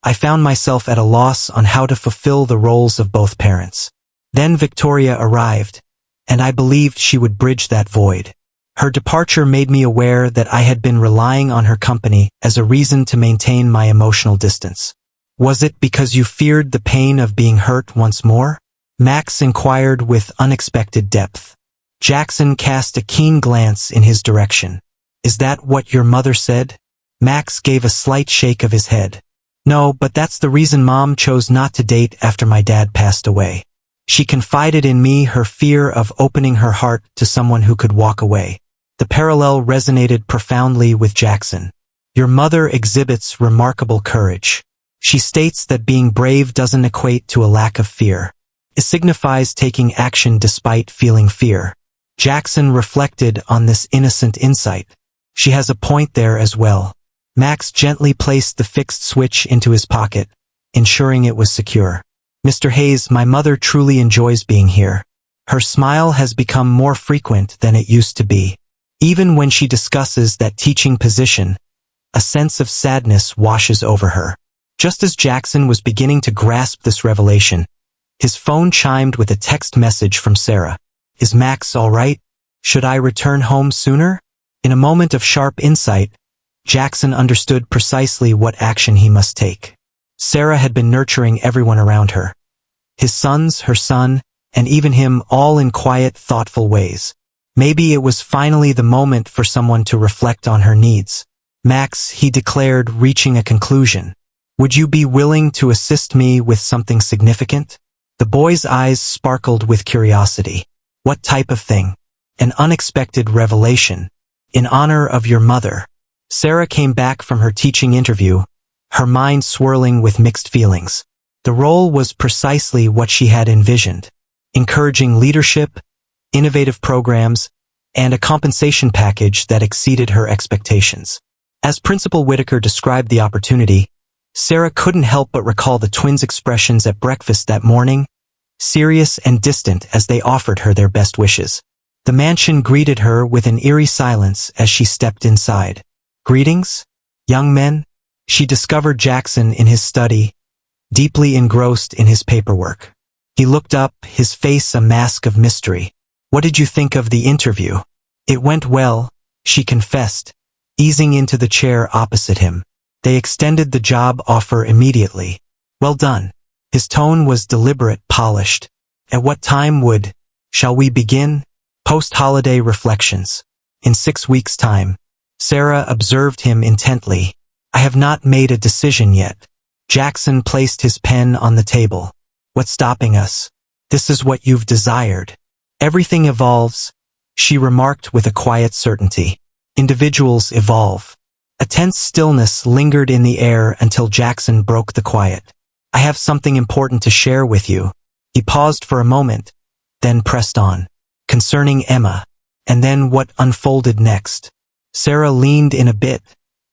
I found myself at a loss on how to fulfill the roles of both parents. Then Victoria arrived, and I believed she would bridge that void. Her departure made me aware that I had been relying on her company as a reason to maintain my emotional distance. Was it because you feared the pain of being hurt once more? Max inquired with unexpected depth. Jackson cast a keen glance in his direction. Is that what your mother said? Max gave a slight shake of his head. No, but that's the reason Mom chose not to date after my dad passed away. She confided in me her fear of opening her heart to someone who could walk away. The parallel resonated profoundly with Jackson. Your mother exhibits remarkable courage. She states that being brave doesn't equate to a lack of fear. It signifies taking action despite feeling fear. Jackson reflected on this innocent insight. She has a point there as well. Max gently placed the fixed switch into his pocket, ensuring it was secure. Mr. Hayes, my mother truly enjoys being here. Her smile has become more frequent than it used to be. Even when she discusses that teaching position, a sense of sadness washes over her. Just as Jackson was beginning to grasp this revelation, his phone chimed with a text message from Sarah. Is Max all right? Should I return home sooner? In a moment of sharp insight, Jackson understood precisely what action he must take. Sarah had been nurturing everyone around her. His sons, her son, and even him, all in quiet, thoughtful ways. Maybe it was finally the moment for someone to reflect on her needs. Max, he declared, reaching a conclusion. Would you be willing to assist me with something significant? The boy's eyes sparkled with curiosity. What type of thing? An unexpected revelation. In honor of your mother. Sarah came back from her teaching interview, her mind swirling with mixed feelings. The role was precisely what she had envisioned. Encouraging leadership, innovative programs, and a compensation package that exceeded her expectations. As Principal Whitaker described the opportunity, Sarah couldn't help but recall the twins' expressions at breakfast that morning, serious and distant as they offered her their best wishes. The mansion greeted her with an eerie silence as she stepped inside. Greetings, young men? She discovered Jackson in his study, deeply engrossed in his paperwork. He looked up, his face a mask of mystery. What did you think of the interview? It went well, she confessed, easing into the chair opposite him. They extended the job offer immediately. Well done. His tone was deliberate, polished. At what time shall we begin? Post-holiday reflections. In 6 weeks' time. Sarah observed him intently. I have not made a decision yet. Jackson placed his pen on the table. What's stopping us? This is what you've desired. Everything evolves, she remarked with a quiet certainty. Individuals evolve. A tense stillness lingered in the air until Jackson broke the quiet. I have something important to share with you. He paused for a moment, then pressed on. Concerning Emma. And then what unfolded next? Sarah leaned in a bit,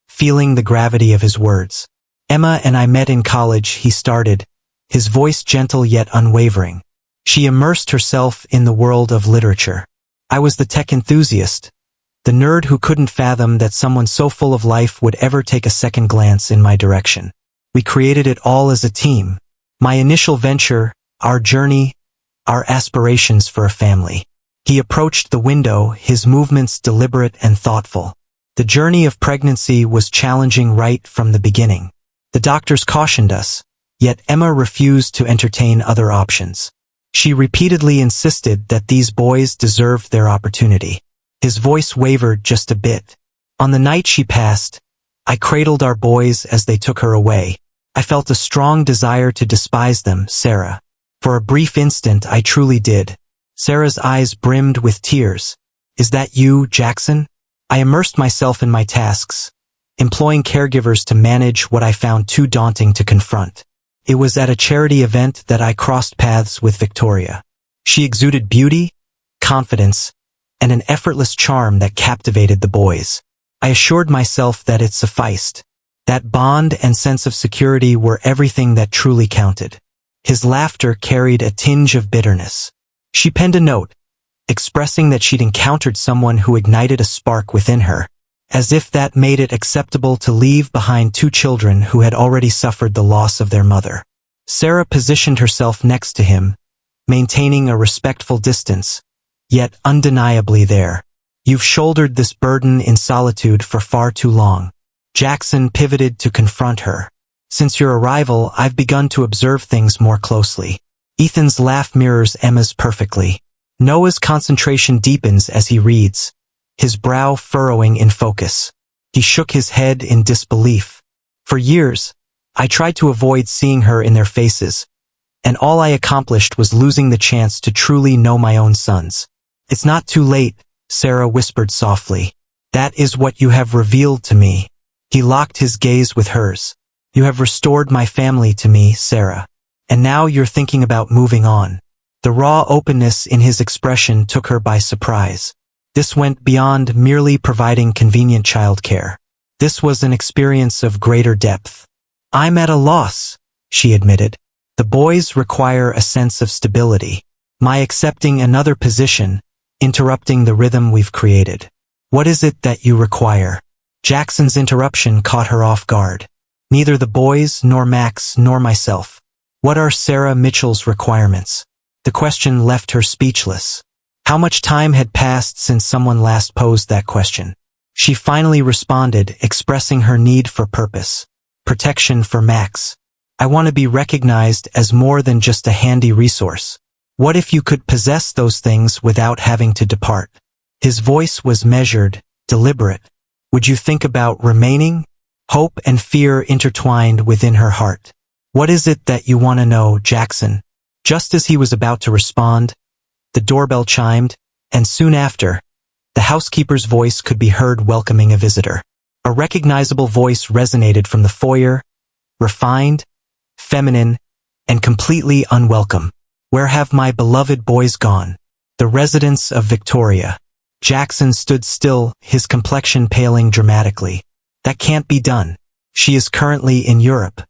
feeling the gravity of his words. Emma and I met in college, he started, his voice gentle yet unwavering. She immersed herself in the world of literature. I was the tech enthusiast, the nerd who couldn't fathom that someone so full of life would ever take a second glance in my direction. We created it all as a team. My initial venture, our journey, our aspirations for a family. He approached the window, his movements deliberate and thoughtful. The journey of pregnancy was challenging right from the beginning. The doctors cautioned us, yet Emma refused to entertain other options. She repeatedly insisted that these boys deserved their opportunity. His voice wavered just a bit. On the night she passed, I cradled our boys as they took her away. I felt a strong desire to despise them, Sarah. For a brief instant I truly did. Sarah's eyes brimmed with tears. Is that you, Jackson? I immersed myself in my tasks, employing caregivers to manage what I found too daunting to confront. It was at a charity event that I crossed paths with Victoria. She exuded beauty, confidence, and an effortless charm that captivated the boys. I assured myself that it sufficed. That bond and sense of security were everything that truly counted. His laughter carried a tinge of bitterness. She penned a note, expressing that she'd encountered someone who ignited a spark within her, as if that made it acceptable to leave behind 2 children who had already suffered the loss of their mother. Sarah positioned herself next to him, maintaining a respectful distance, yet undeniably there. You've shouldered this burden in solitude for far too long. Jackson pivoted to confront her. Since your arrival, I've begun to observe things more closely. Ethan's laugh mirrors Emma's perfectly. Noah's concentration deepens as he reads, his brow furrowing in focus. He shook his head in disbelief. For years, I tried to avoid seeing her in their faces, and all I accomplished was losing the chance to truly know my own sons. It's not too late, Sarah whispered softly. That is what you have revealed to me. He locked his gaze with hers. You have restored my family to me, Sarah. And now you're thinking about moving on. The raw openness in his expression took her by surprise. This went beyond merely providing convenient childcare. This was an experience of greater depth. I'm at a loss, she admitted. The boys require a sense of stability. My accepting another position, interrupting the rhythm we've created. What is it that you require? Jackson's interruption caught her off guard. Neither the boys, nor Max, nor myself. What are Sarah Mitchell's requirements? The question left her speechless. How much time had passed since someone last posed that question? She finally responded, expressing her need for purpose. Protection for Max. I want to be recognized as more than just a handy resource. What if you could possess those things without having to depart? His voice was measured, deliberate. Would you think about remaining? Hope and fear intertwined within her heart. What is it that you want to know, Jackson? Just as he was about to respond, the doorbell chimed, and soon after, the housekeeper's voice could be heard welcoming a visitor. A recognizable voice resonated from the foyer, refined, feminine, and completely unwelcome. Where have my beloved boys gone? The residence of Victoria. Jackson stood still, his complexion paling dramatically. That can't be done. She is currently in Europe.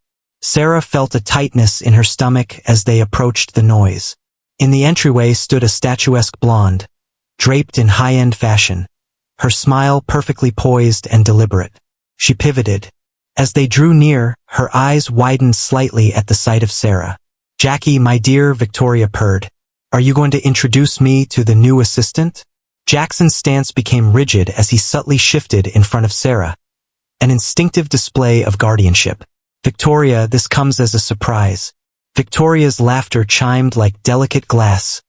Sarah felt a tightness in her stomach as they approached the noise. In the entryway stood a statuesque blonde, draped in high-end fashion, her smile perfectly poised and deliberate. She pivoted. As they drew near, her eyes widened slightly at the sight of Sarah. Jackie, my dear, Victoria purred. Are you going to introduce me to the new assistant? Jackson's stance became rigid as he subtly shifted in front of Sarah. An instinctive display of guardianship. Victoria, this comes as a surprise. Victoria's laughter chimed like delicate glass,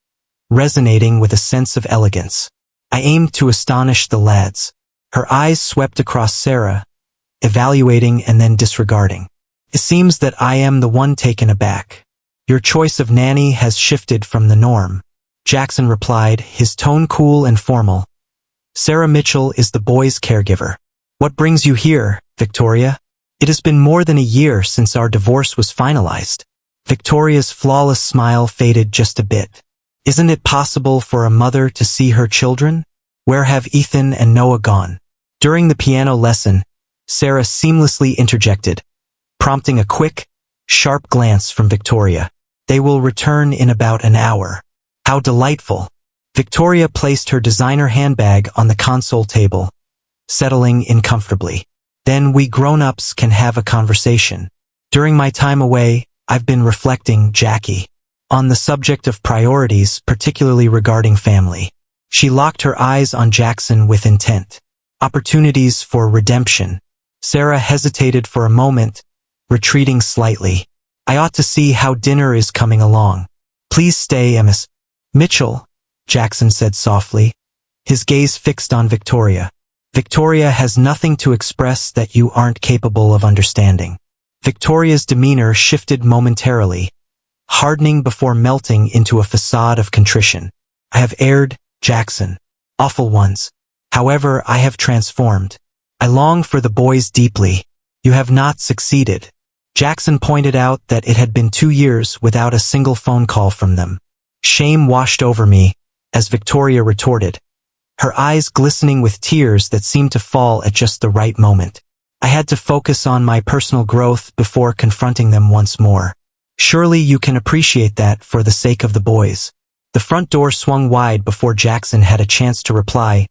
resonating with a sense of elegance. I aimed to astonish the lads. Her eyes swept across Sarah, evaluating and then disregarding. It seems that I am the one taken aback. Your choice of nanny has shifted from the norm. Jackson replied, his tone cool and formal. Sarah Mitchell is the boy's caregiver. What brings you here, Victoria? It has been more than a year since our divorce was finalized. Victoria's flawless smile faded just a bit. Isn't it possible for a mother to see her children? Where have Ethan and Noah gone? During the piano lesson, Sarah seamlessly interjected, prompting a quick, sharp glance from Victoria. They will return in about an hour. How delightful. Victoria placed her designer handbag on the console table, settling in comfortably. Then we grown-ups can have a conversation. During my time away, I've been reflecting, Jackie, on the subject of priorities, particularly regarding family. She locked her eyes on Jackson with intent. Opportunities for redemption. Sarah hesitated for a moment, retreating slightly. I ought to see how dinner is coming along. Please stay, Miss Mitchell, Jackson said softly, his gaze fixed on Victoria. Victoria has nothing to express that you aren't capable of understanding. Victoria's demeanor shifted momentarily, hardening before melting into a facade of contrition. I have erred, Jackson. Awful ones. However, I have transformed. I long for the boys deeply. You have not succeeded. Jackson pointed out that it had been 2 years without a single phone call from them. Shame washed over me, as Victoria retorted, her eyes glistening with tears that seemed to fall at just the right moment. I had to focus on my personal growth before confronting them once more. Surely you can appreciate that for the sake of the boys. The front door swung wide before Jackson had a chance to reply,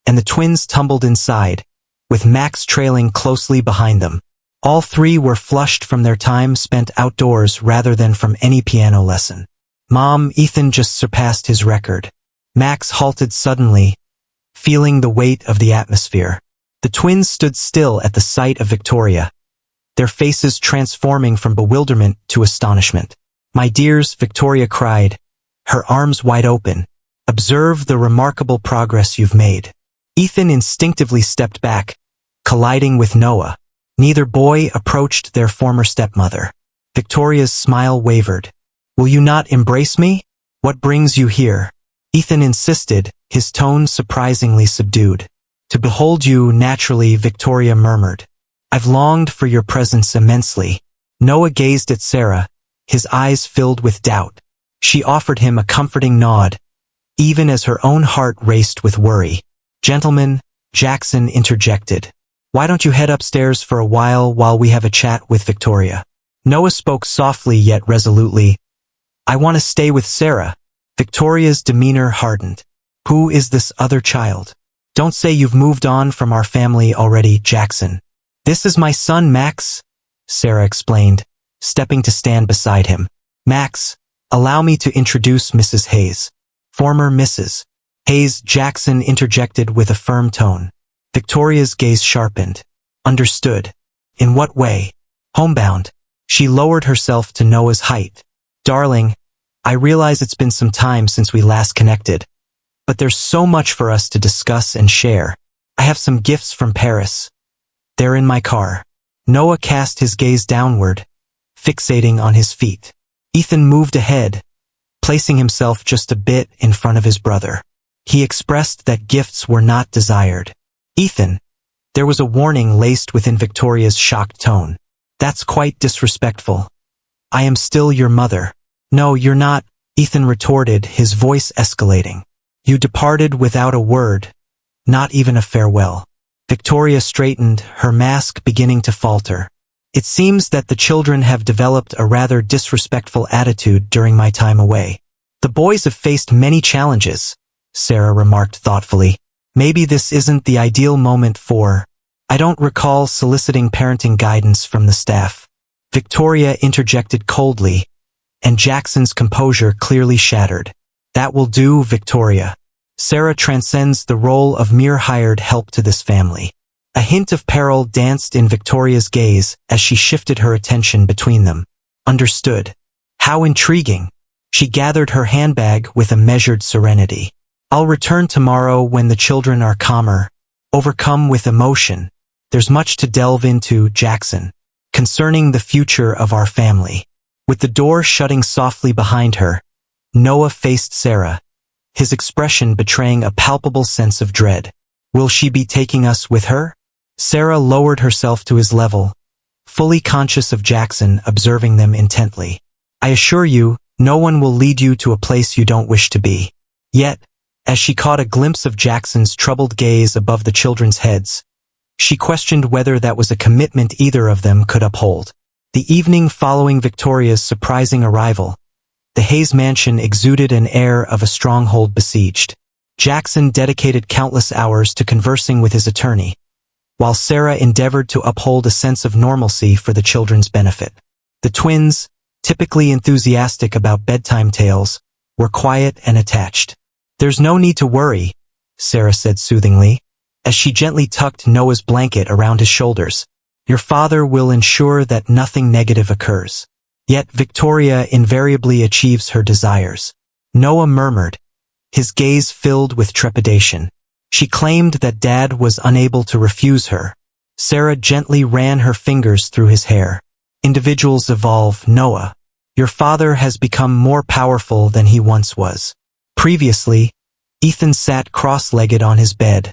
and the twins tumbled inside, with Max trailing closely behind them. All three were flushed from their time spent outdoors rather than from any piano lesson. Mom, Ethan just surpassed his record. Max halted suddenly, feeling the weight of the atmosphere. The twins stood still at the sight of Victoria, their faces transforming from bewilderment to astonishment. My dears, Victoria cried, her arms wide open. Observe the remarkable progress you've made. Ethan instinctively stepped back, colliding with Noah. Neither boy approached their former stepmother. Victoria's smile wavered. Will you not embrace me? What brings you here? Ethan insisted, his tone surprisingly subdued. To behold you naturally, Victoria murmured. I've longed for your presence immensely. Noah gazed at Sarah, his eyes filled with doubt. She offered him a comforting nod, even as her own heart raced with worry. Gentlemen, Jackson interjected. Why don't you head upstairs for a while we have a chat with Victoria? Noah spoke softly yet resolutely. I want to stay with Sarah. Victoria's demeanor hardened. Who is this other child? Don't say you've moved on from our family already, Jackson. This is my son, Max, Sarah explained, stepping to stand beside him. Max, allow me to introduce Mrs. Hayes. Former Mrs. Hayes, Jackson interjected with a firm tone. Victoria's gaze sharpened. Understood. In what way? Homebound. She lowered herself to Noah's height. Darling, I realize it's been some time since we last connected, but there's so much for us to discuss and share. I have some gifts from Paris. They're in my car. Noah cast his gaze downward, fixating on his feet. Ethan moved ahead, placing himself just a bit in front of his brother. He expressed that gifts were not desired. Ethan, there was a warning laced within Victoria's shocked tone. That's quite disrespectful. I am still your mother. No, you're not, Ethan retorted, his voice escalating. You departed without a word, not even a farewell. Victoria straightened, her mask beginning to falter. It seems that the children have developed a rather disrespectful attitude during my time away. The boys have faced many challenges, Sarah remarked thoughtfully. Maybe this isn't the ideal moment for... I don't recall soliciting parenting guidance from the staff. Victoria interjected coldly, and Jackson's composure clearly shattered. That will do, Victoria. Sarah transcends the role of mere hired help to this family. A hint of peril danced in Victoria's gaze as she shifted her attention between them. Understood. How intriguing. She gathered her handbag with a measured serenity. I'll return tomorrow when the children are calmer, overcome with emotion. There's much to delve into, Jackson, concerning the future of our family. With the door shutting softly behind her, Noah faced Sarah, his expression betraying a palpable sense of dread. Will she be taking us with her? Sarah lowered herself to his level, fully conscious of Jackson observing them intently. I assure you, no one will lead you to a place you don't wish to be. Yet, as she caught a glimpse of Jackson's troubled gaze above the children's heads, she questioned whether that was a commitment either of them could uphold. The evening following Victoria's surprising arrival, the Hayes mansion exuded an air of a stronghold besieged. Jackson dedicated countless hours to conversing with his attorney, while Sarah endeavored to uphold a sense of normalcy for the children's benefit. The twins, typically enthusiastic about bedtime tales, were quiet and attached. There's no need to worry, Sarah said soothingly, as she gently tucked Noah's blanket around his shoulders. Your father will ensure that nothing negative occurs. Yet Victoria invariably achieves her desires. Noah murmured, his gaze filled with trepidation. She claimed that Dad was unable to refuse her. Sarah gently ran her fingers through his hair. Individuals evolve, Noah. Your father has become more powerful than he once was. Previously, Ethan sat cross-legged on his bed,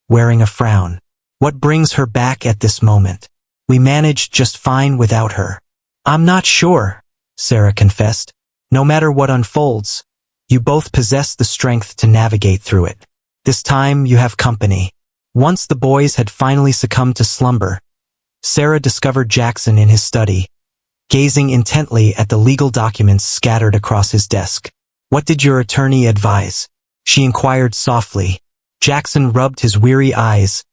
wearing a frown. What brings her back at this moment? We managed just fine without her. I'm not sure, Sarah confessed. No matter what unfolds, you both possess the strength to navigate through it. This time you have company. Once the boys had finally succumbed to slumber, Sarah discovered Jackson in his study, gazing intently at the legal documents scattered across his desk. What did your attorney advise? She inquired softly. Jackson rubbed his weary eyes,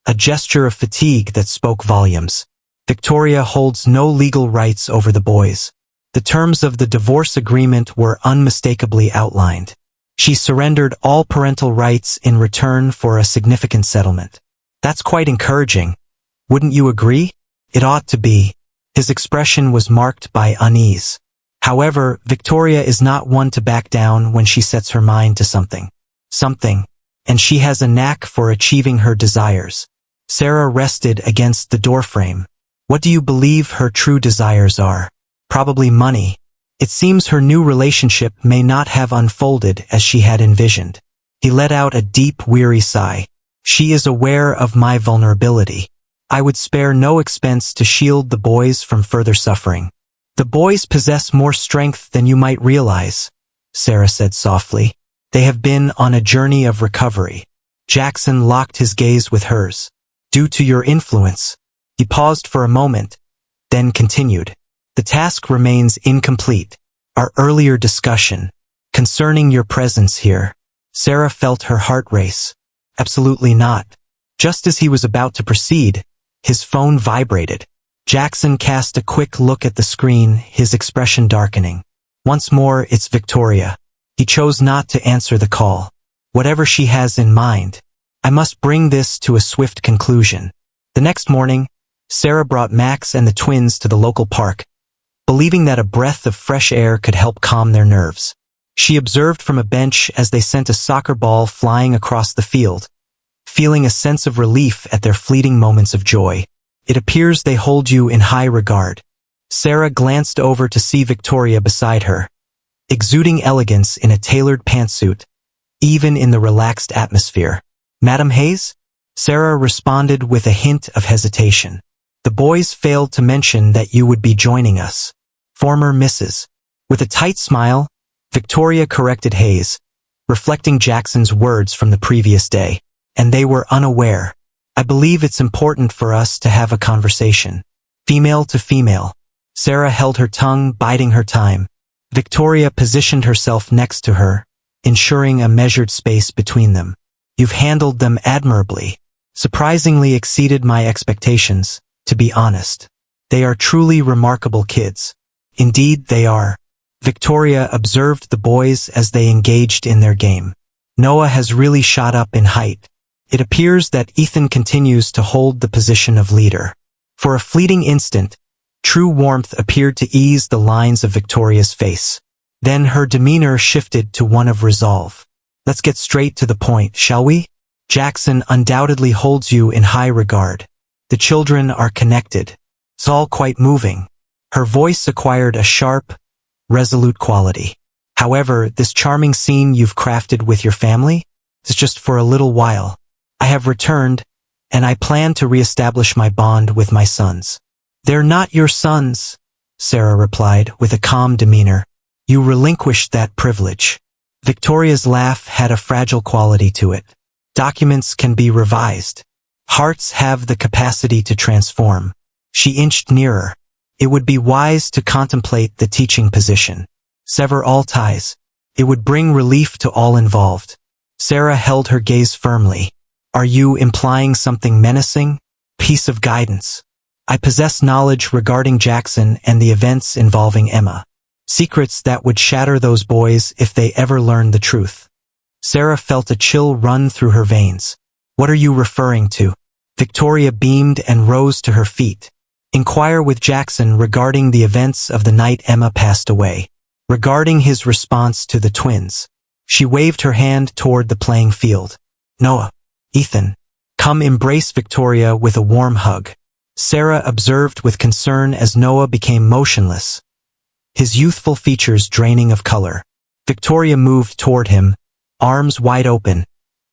a gesture of fatigue that spoke volumes. Victoria holds no legal rights over the boys. The terms of the divorce agreement were unmistakably outlined. She surrendered all parental rights in return for a significant settlement. That's quite encouraging. Wouldn't you agree? It ought to be. His expression was marked by unease. However, Victoria is not one to back down when she sets her mind to something. And she has a knack for achieving her desires. Sarah rested against the doorframe. What do you believe her true desires are? Probably money. It seems her new relationship may not have unfolded as she had envisioned. He let out a deep, weary sigh. She is aware of my vulnerability. I would spare no expense to shield the boys from further suffering. The boys possess more strength than you might realize, Sarah said softly. They have been on a journey of recovery. Jackson locked his gaze with hers. Due to your influence. He paused for a moment, then continued. The task remains incomplete. Our earlier discussion concerning your presence here. Sarah felt her heart race. Absolutely not. Just as he was about to proceed, his phone vibrated. Jackson cast a quick look at the screen, his expression darkening. Once more, it's Victoria. He chose not to answer the call. Whatever she has in mind, I must bring this to a swift conclusion. The next morning, Sarah brought Max and the twins to the local park, believing that a breath of fresh air could help calm their nerves. She observed from a bench as they sent a soccer ball flying across the field, feeling a sense of relief at their fleeting moments of joy. It appears they hold you in high regard. Sarah glanced over to see Victoria beside her, exuding elegance in a tailored pantsuit, even in the relaxed atmosphere. Madam Hayes? Sarah responded with a hint of hesitation. The boys failed to mention that you would be joining us. Former Mrs. With a tight smile, Victoria corrected Hayes, reflecting Jackson's words from the previous day. And they were unaware. I believe it's important for us to have a conversation. Female to female. Sarah held her tongue, biding her time. Victoria positioned herself next to her, ensuring a measured space between them. You've handled them admirably. Surprisingly exceeded my expectations, to be honest. They are truly remarkable kids. Indeed, they are. Victoria observed the boys as they engaged in their game. Noah has really shot up in height. It appears that Ethan continues to hold the position of leader. For a fleeting instant, true warmth appeared to ease the lines of Victoria's face. Then her demeanor shifted to one of resolve. Let's get straight to the point, shall we? Jackson undoubtedly holds you in high regard. The children are connected. It's all quite moving. Her voice acquired a sharp, resolute quality. However, this charming scene you've crafted with your family is just for a little while. I have returned, and I plan to reestablish my bond with my sons. They're not your sons, Sarah replied with a calm demeanor. You relinquished that privilege. Victoria's laugh had a fragile quality to it. Documents can be revised. Hearts have the capacity to transform. She inched nearer. It would be wise to contemplate the teaching position. Sever all ties. It would bring relief to all involved. Sarah held her gaze firmly. Are you implying something menacing? Piece of guidance. I possess knowledge regarding Jackson and the events involving Emma. Secrets that would shatter those boys if they ever learned the truth. Sarah felt a chill run through her veins. What are you referring to? Victoria beamed and rose to her feet. Inquire with Jackson regarding the events of the night Emma passed away. Regarding his response to the twins. She waved her hand toward the playing field. Noah. Ethan. Come embrace Victoria with a warm hug. Sarah observed with concern as Noah became motionless, his youthful features draining of color. Victoria moved toward him, arms wide open,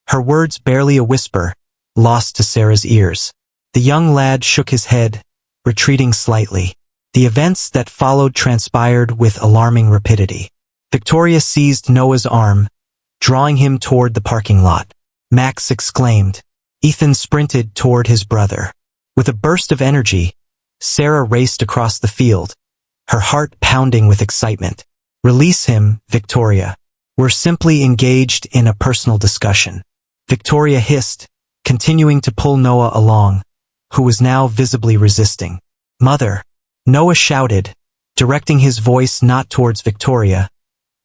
her words barely a whisper, lost to Sarah's ears. The young lad shook his head, retreating slightly. The events that followed transpired with alarming rapidity. Victoria seized Noah's arm, drawing him toward the parking lot. Max exclaimed. Ethan sprinted toward his brother. With a burst of energy, Sarah raced across the field, her heart pounding with excitement. Release him, Victoria. We're simply engaged in a personal discussion. Victoria hissed, continuing to pull Noah along, who was now visibly resisting. Mother. Noah shouted, directing his voice not towards Victoria,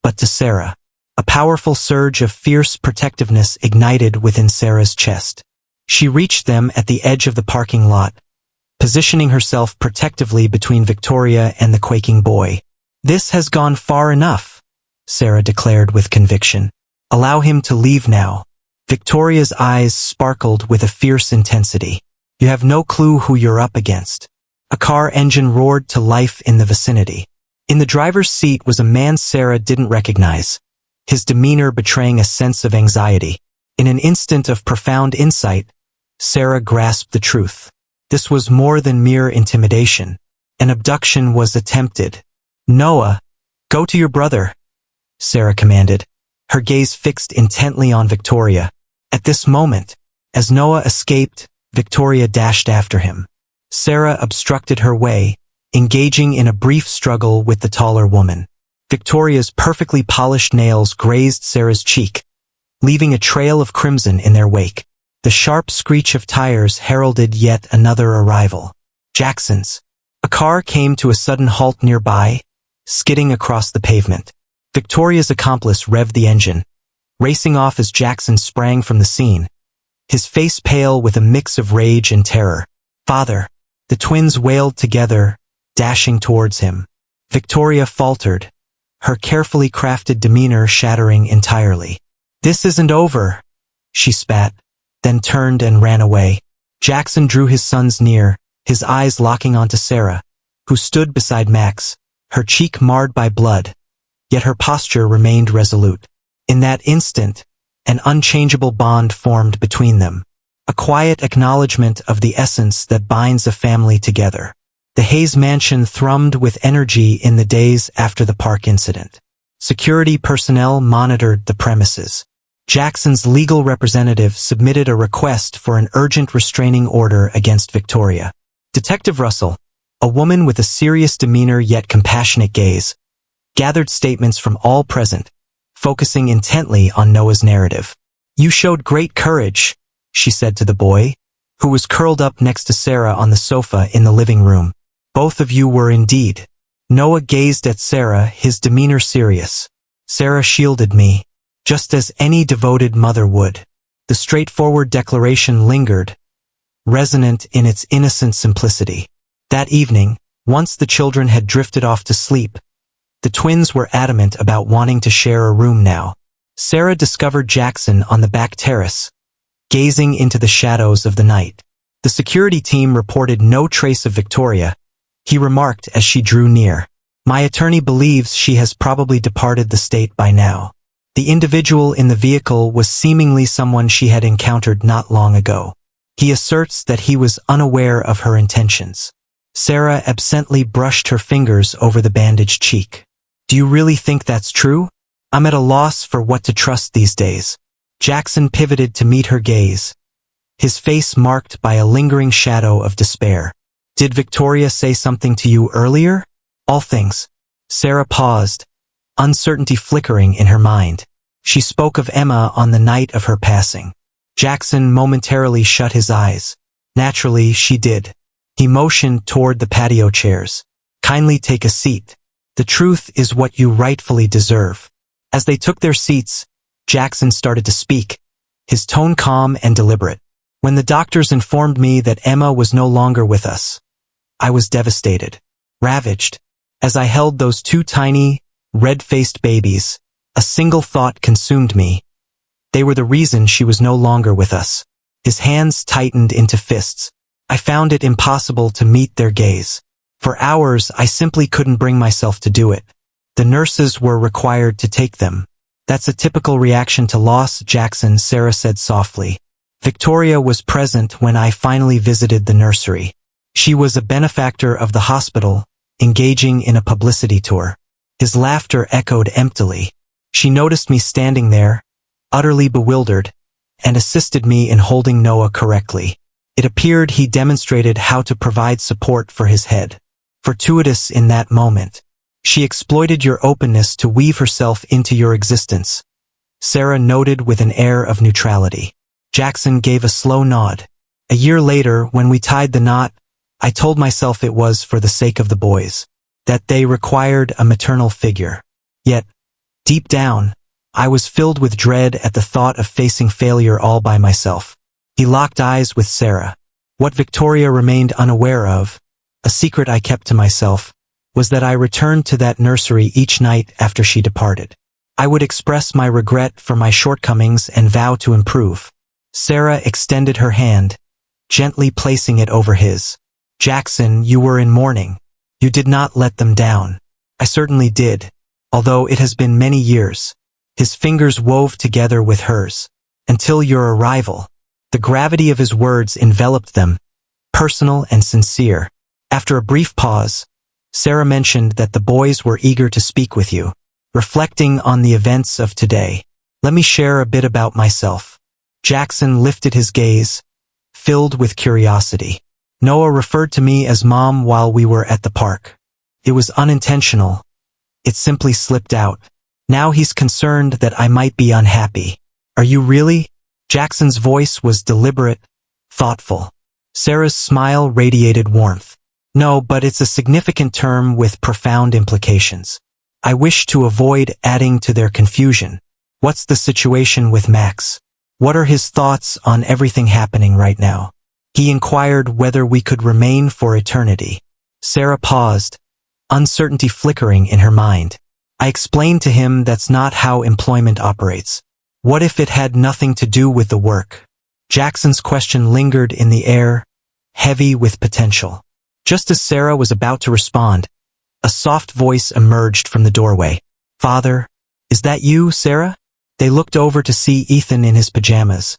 but to Sarah. A powerful surge of fierce protectiveness ignited within Sarah's chest. She reached them at the edge of the parking lot, positioning herself protectively between Victoria and the quaking boy. This has gone far enough, Sarah declared with conviction. Allow him to leave now. Victoria's eyes sparkled with a fierce intensity. You have no clue who you're up against. A car engine roared to life in the vicinity. In the driver's seat was a man Sarah didn't recognize, his demeanor betraying a sense of anxiety. In an instant of profound insight, Sarah grasped the truth. This was more than mere intimidation. An abduction was attempted. "Noah, go to your brother," Sarah commanded, her gaze fixed intently on Victoria. At this moment, as Noah escaped, Victoria dashed after him. Sarah obstructed her way, engaging in a brief struggle with the taller woman. Victoria's perfectly polished nails grazed Sarah's cheek, leaving a trail of crimson in their wake. The sharp screech of tires heralded yet another arrival. Jackson's. A car came to a sudden halt nearby, skidding across the pavement. Victoria's accomplice revved the engine, racing off as Jackson sprang from the scene, his face pale with a mix of rage and terror. "Father!" The twins wailed together, dashing towards him. Victoria faltered, her carefully crafted demeanor shattering entirely. "This isn't over," she spat, then turned and ran away. Jackson drew his sons near, his eyes locking onto Sarah, who stood beside Max, her cheek marred by blood, yet her posture remained resolute. In that instant, an unchangeable bond formed between them, a quiet acknowledgement of the essence that binds a family together. The Hayes mansion thrummed with energy in the days after the park incident. Security personnel monitored the premises. Jackson's legal representative submitted a request for an urgent restraining order against Victoria. Detective Russell, a woman with a serious demeanor yet compassionate gaze, gathered statements from all present, focusing intently on Noah's narrative. "You showed great courage," she said to the boy, who was curled up next to Sarah on the sofa in the living room. "Both of you were indeed." Noah gazed at Sarah, his demeanor serious. "Sarah shielded me, just as any devoted mother would." The straightforward declaration lingered, resonant in its innocent simplicity. That evening, once the children had drifted off to sleep, the twins were adamant about wanting to share a room now. Sarah discovered Jackson on the back terrace, gazing into the shadows of the night. The security team reported no trace of Victoria. He remarked as she drew near, "My attorney believes she has probably departed the state by now." The individual in the vehicle was seemingly someone she had encountered not long ago. He asserts that he was unaware of her intentions. Sarah absently brushed her fingers over the bandaged cheek. "Do you really think that's true? I'm at a loss for what to trust these days." Jackson pivoted to meet her gaze, his face marked by a lingering shadow of despair. "Did Victoria say something to you earlier?" "All things." Sarah paused, uncertainty flickering in her mind. "She spoke of Emma on the night of her passing." Jackson momentarily shut his eyes. "Naturally, she did." He motioned toward the patio chairs. "Kindly take a seat. The truth is what you rightfully deserve." As they took their seats, Jackson started to speak, his tone calm and deliberate. "When the doctors informed me that Emma was no longer with us, I was devastated, ravaged. As I held those two tiny, red-faced babies, a single thought consumed me. They were the reason she was no longer with us." His hands tightened into fists. "I found it impossible to meet their gaze. For hours, I simply couldn't bring myself to do it. The nurses were required to take them." "That's a typical reaction to loss, Jackson," Sarah said softly. "Victoria was present when I finally visited the nursery. She was a benefactor of the hospital, engaging in a publicity tour." His laughter echoed emptily. "She noticed me standing there, utterly bewildered, and assisted me in holding Noah correctly. It appeared he demonstrated how to provide support for his head. Fortuitous in that moment. She exploited your openness to weave herself into your existence," Sarah noted with an air of neutrality. Jackson gave a slow nod. "A year later, when we tied the knot, I told myself it was for the sake of the boys, that they required a maternal figure. Yet, deep down, I was filled with dread at the thought of facing failure all by myself." He locked eyes with Sarah. "What Victoria remained unaware of, a secret I kept to myself, was that I returned to that nursery each night after she departed. I would express my regret for my shortcomings and vow to improve." Sarah extended her hand, gently placing it over his. "Jackson, you were in mourning. You did not let them down." I certainly did, although it has been many years. His fingers wove together with hers. Until your arrival. The gravity of his words enveloped them, personal and sincere. After a brief pause, Sarah mentioned that the boys were eager to speak with you. Reflecting on the events of today, let me share a bit about myself. Jackson lifted his gaze, filled with curiosity. Noah referred to me as Mom while we were at the park. It was unintentional. It simply slipped out. Now he's concerned that I might be unhappy. Are you really? Jackson's voice was deliberate, thoughtful. Sarah's smile radiated warmth. No, but it's a significant term with profound implications. I wish to avoid adding to their confusion. What's the situation with Max? What are his thoughts on everything happening right now? He inquired whether we could remain for eternity. Sarah paused, uncertainty flickering in her mind. I explained to him that's not how employment operates. What if it had nothing to do with the work? Jackson's question lingered in the air, heavy with potential. Just as Sarah was about to respond, a soft voice emerged from the doorway. Father, is that you, Sarah? They looked over to see Ethan in his pajamas,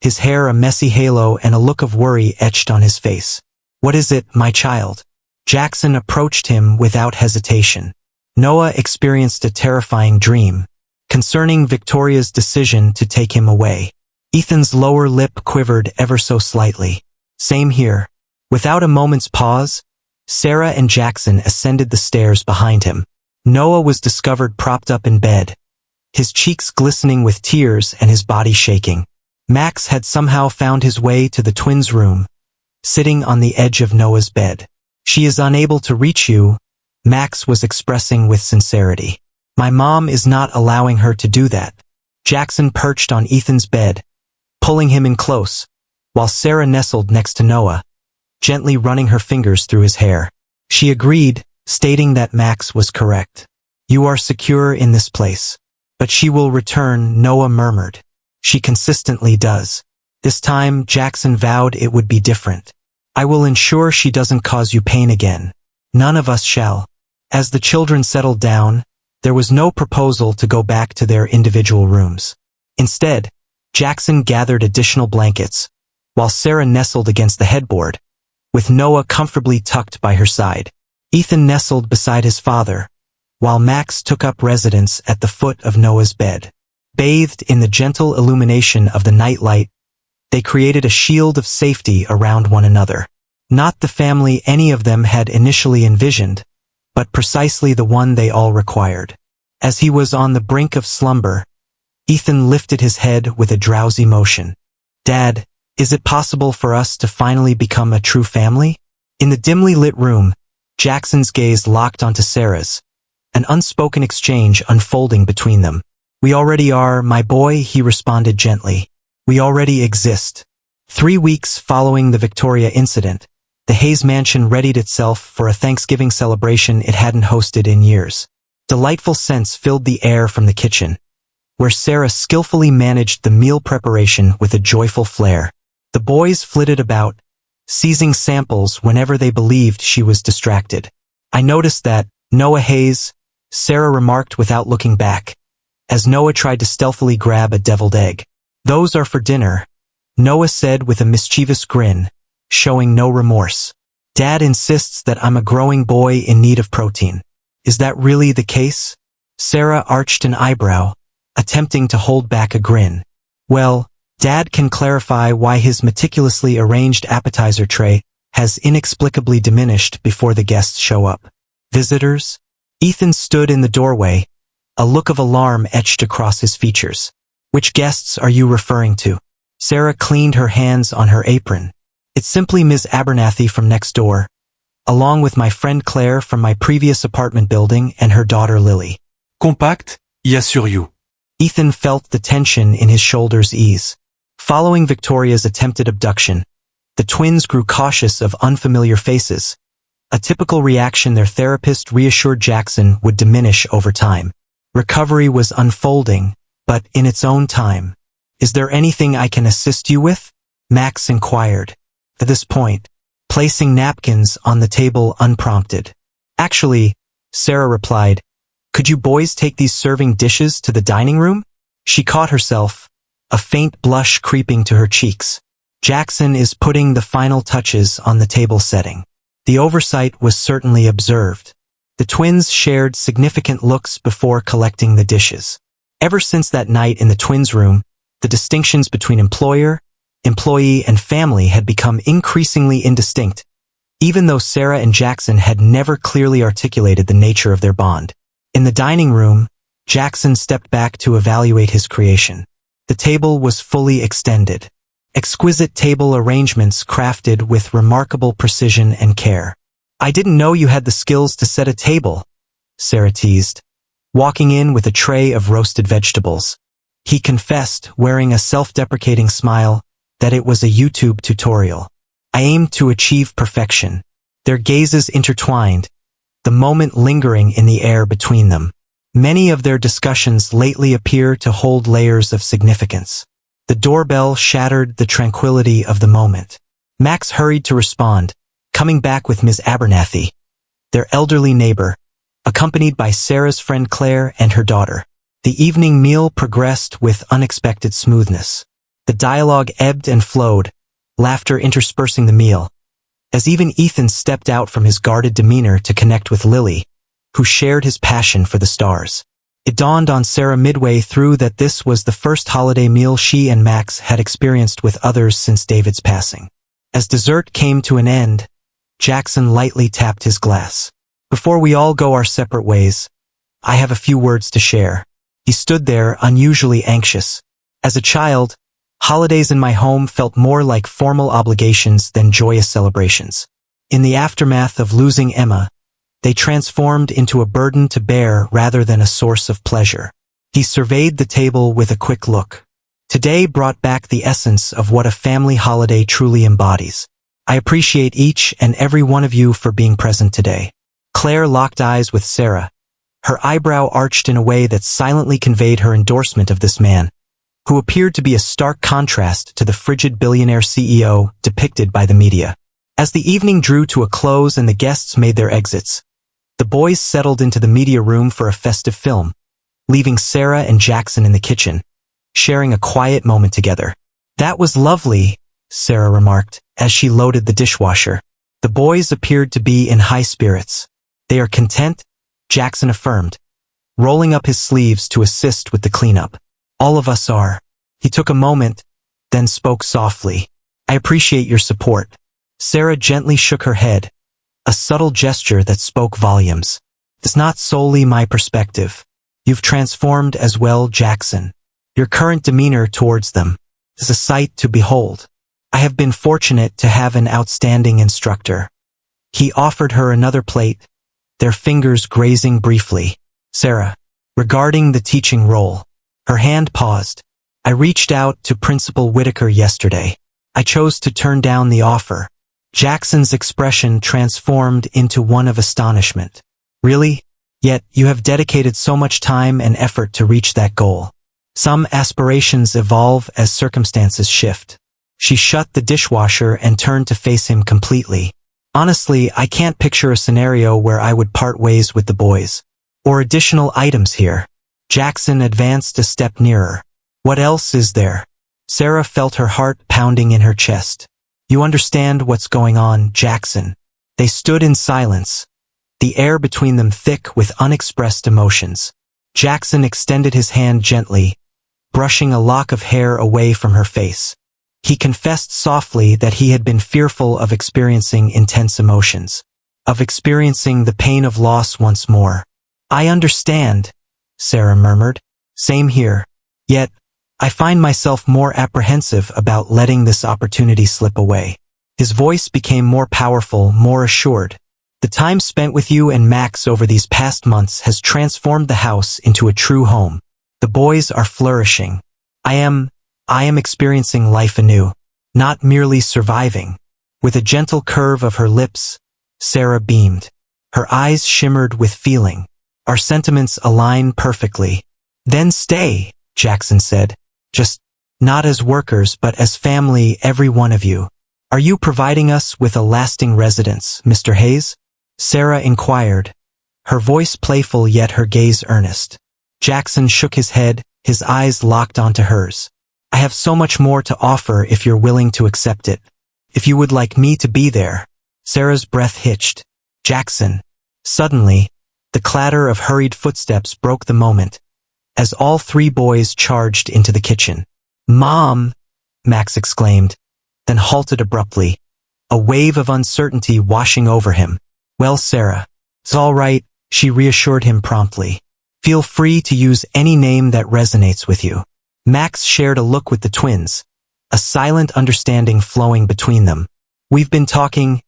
his hair a messy halo and a look of worry etched on his face. What is it, my child? Jackson approached him without hesitation. Noah experienced a terrifying dream concerning Victoria's decision to take him away. Ethan's lower lip quivered ever so slightly. Same here. Without a moment's pause, Sarah and Jackson ascended the stairs behind him. Noah was discovered propped up in bed, his cheeks glistening with tears and his body shaking. Max had somehow found his way to the twins' room, sitting on the edge of Noah's bed. She is unable to reach you, Max was expressing with sincerity. My mom is not allowing her to do that. Jackson perched on Ethan's bed, pulling him in close, while Sarah nestled next to Noah, gently running her fingers through his hair. She agreed, stating that Max was correct. You are secure in this place. But she will return, Noah murmured. She consistently does. This time, Jackson vowed it would be different. I will ensure she doesn't cause you pain again. None of us shall. As the children settled down, there was no proposal to go back to their individual rooms. Instead, Jackson gathered additional blankets, while Sarah nestled against the headboard, with Noah comfortably tucked by her side. Ethan nestled beside his father, while Max took up residence at the foot of Noah's bed. Bathed in the gentle illumination of the nightlight, they created a shield of safety around one another. Not the family any of them had initially envisioned, but precisely the one they all required. As he was on the brink of slumber, Ethan lifted his head with a drowsy motion. Dad, is it possible for us to finally become a true family? In the dimly lit room, Jackson's gaze locked onto Sarah's, an unspoken exchange unfolding between them. We already are, my boy, he responded gently. We already exist. 3 weeks following the Victoria incident, the Hayes mansion readied itself for a Thanksgiving celebration it hadn't hosted in years. Delightful scents filled the air from the kitchen, where Sarah skillfully managed the meal preparation with a joyful flair. The boys flitted about, seizing samples whenever they believed she was distracted. I noticed that, Noah Hayes, Sarah remarked without looking back, as Noah tried to stealthily grab a deviled egg. Those are for dinner, Noah said with a mischievous grin, showing no remorse. Dad insists that I'm a growing boy in need of protein. Is that really the case? Sarah arched an eyebrow, attempting to hold back a grin. Well, Dad can clarify why his meticulously arranged appetizer tray has inexplicably diminished before the guests show up. Visitors? Ethan stood in the doorway, a look of alarm etched across his features. Which guests are you referring to? Sarah cleaned her hands on her apron. It's simply Ms. Abernathy from next door, along with my friend Claire from my previous apartment building and her daughter Lily. Compact, y assure you. Ethan felt the tension in his shoulders ease. Following Victoria's attempted abduction, the twins grew cautious of unfamiliar faces, a typical reaction their therapist reassured Jackson would diminish over time. Recovery was unfolding, but in its own time. Is there anything I can assist you with? Max inquired, at this point, placing napkins on the table unprompted. Actually, Sarah replied, "Could you boys take these serving dishes to the dining room?" She caught herself, a faint blush creeping to her cheeks. Jackson is putting the final touches on the table setting. The oversight was certainly observed. The twins shared significant looks before collecting the dishes. Ever since that night in the twins' room, the distinctions between employer, employee, and family had become increasingly indistinct, even though Sarah and Jackson had never clearly articulated the nature of their bond. In the dining room, Jackson stepped back to evaluate his creation. The table was fully extended. Exquisite table arrangements crafted with remarkable precision and care. "I didn't know you had the skills to set a table," Sarah teased, walking in with a tray of roasted vegetables. He confessed, wearing a self-deprecating smile, that it was a YouTube tutorial. "I aimed to achieve perfection." Their gazes intertwined, the moment lingering in the air between them. Many of their discussions lately appear to hold layers of significance. The doorbell shattered the tranquility of the moment. Max hurried to respond, coming back with Ms. Abernathy, their elderly neighbor, accompanied by Sarah's friend Claire and her daughter. The evening meal progressed with unexpected smoothness. The dialogue ebbed and flowed, laughter interspersing the meal, as even Ethan stepped out from his guarded demeanor to connect with Lily, who shared his passion for the stars. It dawned on Sarah midway through that this was the first holiday meal she and Max had experienced with others since David's passing. As dessert came to an end, Jackson lightly tapped his glass. "Before we all go our separate ways, I have a few words to share." He stood there, unusually anxious. As a child, holidays in my home felt more like formal obligations than joyous celebrations. In the aftermath of losing Emma, they transformed into a burden to bear rather than a source of pleasure. He surveyed the table with a quick look. Today brought back the essence of what a family holiday truly embodies. "I appreciate each and every one of you for being present today." Claire locked eyes with Sarah, her eyebrow arched in a way that silently conveyed her endorsement of this man, who appeared to be a stark contrast to the frigid billionaire CEO depicted by the media. As the evening drew to a close and the guests made their exits, the boys settled into the media room for a festive film, leaving Sarah and Jackson in the kitchen, sharing a quiet moment together. "That was lovely," Sarah remarked, as she loaded the dishwasher. The boys appeared to be in high spirits. "They are content," Jackson affirmed, rolling up his sleeves to assist with the cleanup. "All of us are." He took a moment, then spoke softly. "I appreciate your support." Sarah gently shook her head, a subtle gesture that spoke volumes. "It's not solely my perspective. You've transformed as well, Jackson. Your current demeanor towards them is a sight to behold. I have been fortunate to have an outstanding instructor." He offered her another plate, their fingers grazing briefly. "Sarah, regarding the teaching role." Her hand paused. "I reached out to Principal Whitaker yesterday. I chose to turn down the offer." Jackson's expression transformed into one of astonishment. "Really? Yet you have dedicated so much time and effort to reach that goal." "Some aspirations evolve as circumstances shift." She shut the dishwasher and turned to face him completely. "Honestly, I can't picture a scenario where I would part ways with the boys. Or additional items here." Jackson advanced a step nearer. "What else is there?" Sarah felt her heart pounding in her chest. "You understand what's going on, Jackson." They stood in silence, the air between them thick with unexpressed emotions. Jackson extended his hand gently, brushing a lock of hair away from her face. He confessed softly that he had been fearful of experiencing intense emotions, of experiencing the pain of loss once more. "I understand," Sarah murmured. "Same here. Yet, I find myself more apprehensive about letting this opportunity slip away." His voice became more powerful, more assured. "The time spent with you and Max over these past months has transformed the house into a true home. The boys are flourishing. I am experiencing life anew, not merely surviving." With a gentle curve of her lips, Sarah beamed. Her eyes shimmered with feeling. "Our sentiments align perfectly." "Then stay," Jackson said. "Just not as workers but as family, every one of you." "Are you providing us with a lasting residence, Mr. Hayes?" Sarah inquired, her voice playful yet her gaze earnest. Jackson shook his head, his eyes locked onto hers. I have so much more to offer if you're willing to accept it. If you would like me to be there. Sarah's breath hitched. Jackson. Suddenly, the clatter of hurried footsteps broke the moment, as all three boys charged into the kitchen. Mom! Max exclaimed, then halted abruptly, a wave of uncertainty washing over him. Well, Sarah. It's all right, she reassured him promptly. Feel free to use any name that resonates with you. Max shared a look with the twins, a silent understanding flowing between them. We've been talking,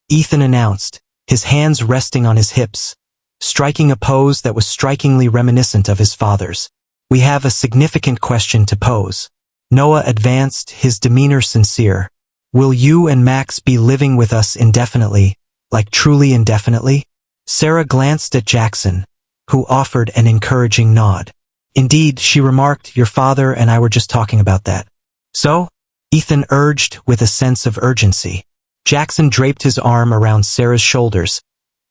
Ethan announced, his hands resting on his hips, striking a pose that was strikingly reminiscent of his father's. We have a significant question to pose. Noah advanced, his demeanor sincere. Will you and Max be living with us indefinitely, like truly indefinitely? Sarah glanced at Jackson, who offered an encouraging nod. Indeed, she remarked, your father and I were just talking about that. So? Ethan urged with a sense of urgency. Jackson draped his arm around Sarah's shoulders,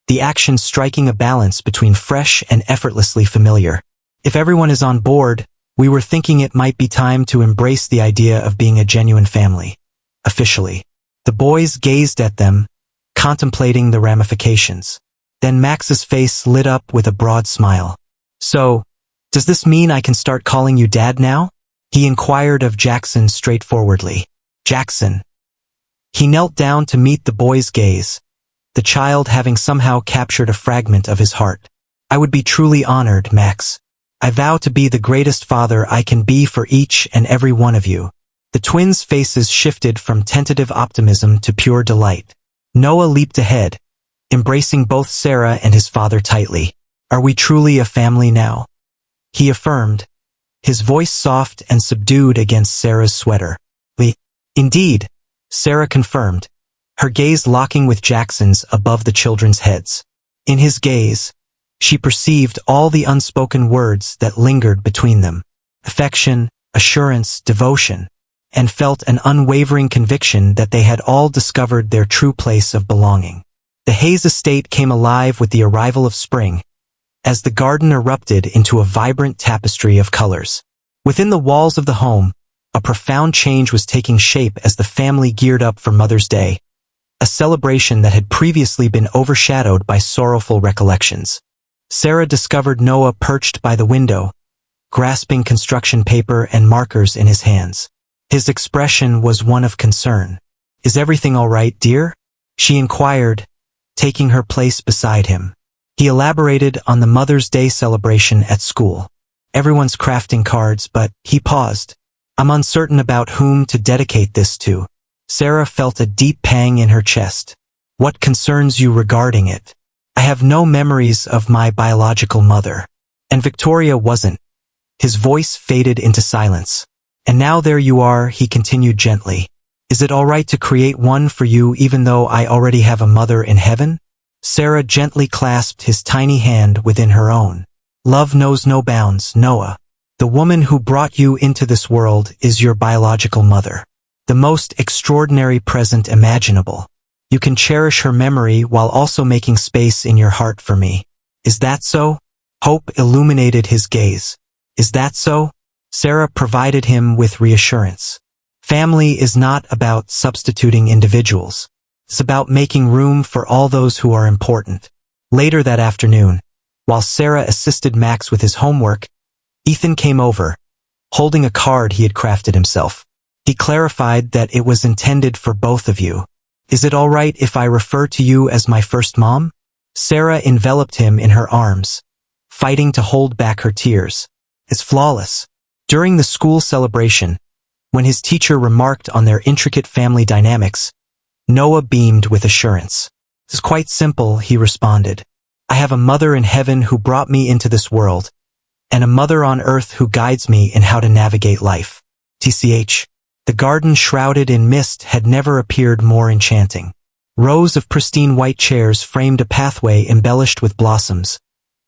the action striking a balance between fresh and effortlessly familiar. If everyone is on board, we were thinking it might be time to embrace the idea of being a genuine family. Officially. The boys gazed at them, contemplating the ramifications. Then Max's face lit up with a broad smile. So, does this mean I can start calling you Dad now? He inquired of Jackson straightforwardly. Jackson. He knelt down to meet the boy's gaze, the child having somehow captured a fragment of his heart. I would be truly honored, Max. I vow to be the greatest father I can be for each and every one of you. The twins' faces shifted from tentative optimism to pure delight. Noah leaped ahead, embracing both Sarah and his father tightly. Are we truly a family now? He affirmed, his voice soft and subdued against Sarah's sweater. Indeed, Sarah confirmed, her gaze locking with Jackson's above the children's heads. In his gaze, she perceived all the unspoken words that lingered between them. Affection, assurance, devotion, and felt an unwavering conviction that they had all discovered their true place of belonging. The Hayes estate came alive with the arrival of spring, as the garden erupted into a vibrant tapestry of colors. Within the walls of the home, a profound change was taking shape as the family geared up for Mother's Day, a celebration that had previously been overshadowed by sorrowful recollections. Sarah discovered Noah perched by the window, grasping construction paper and markers in his hands. His expression was one of concern. Is everything all right, dear? She inquired, taking her place beside him. He elaborated on the Mother's Day celebration at school. Everyone's crafting cards, but he paused. I'm uncertain about whom to dedicate this to. Sarah felt a deep pang in her chest. What concerns you regarding it? I have no memories of my biological mother. And Victoria wasn't. His voice faded into silence. And now there you are, he continued gently. Is it all right to create one for you even though I already have a mother in heaven? Sarah gently clasped his tiny hand within her own. Love knows no bounds, Noah. The woman who brought you into this world is your biological mother. The most extraordinary present imaginable. You can cherish her memory while also making space in your heart for me. Is that so? Hope illuminated his gaze. Is that so? Sarah provided him with reassurance. Family is not about substituting individuals. It's about making room for all those who are important. Later that afternoon, while Sarah assisted Max with his homework, Ethan came over, holding a card he had crafted himself. He clarified that it was intended for both of you. Is it all right if I refer to you as my first mom? Sarah enveloped him in her arms, fighting to hold back her tears. It's flawless. During the school celebration, when his teacher remarked on their intricate family dynamics, Noah beamed with assurance. It's quite simple, he responded. I have a mother in heaven who brought me into this world, and a mother on earth who guides me in how to navigate life. TCH. The garden shrouded in mist had never appeared more enchanting. Rows of pristine white chairs framed a pathway embellished with blossoms,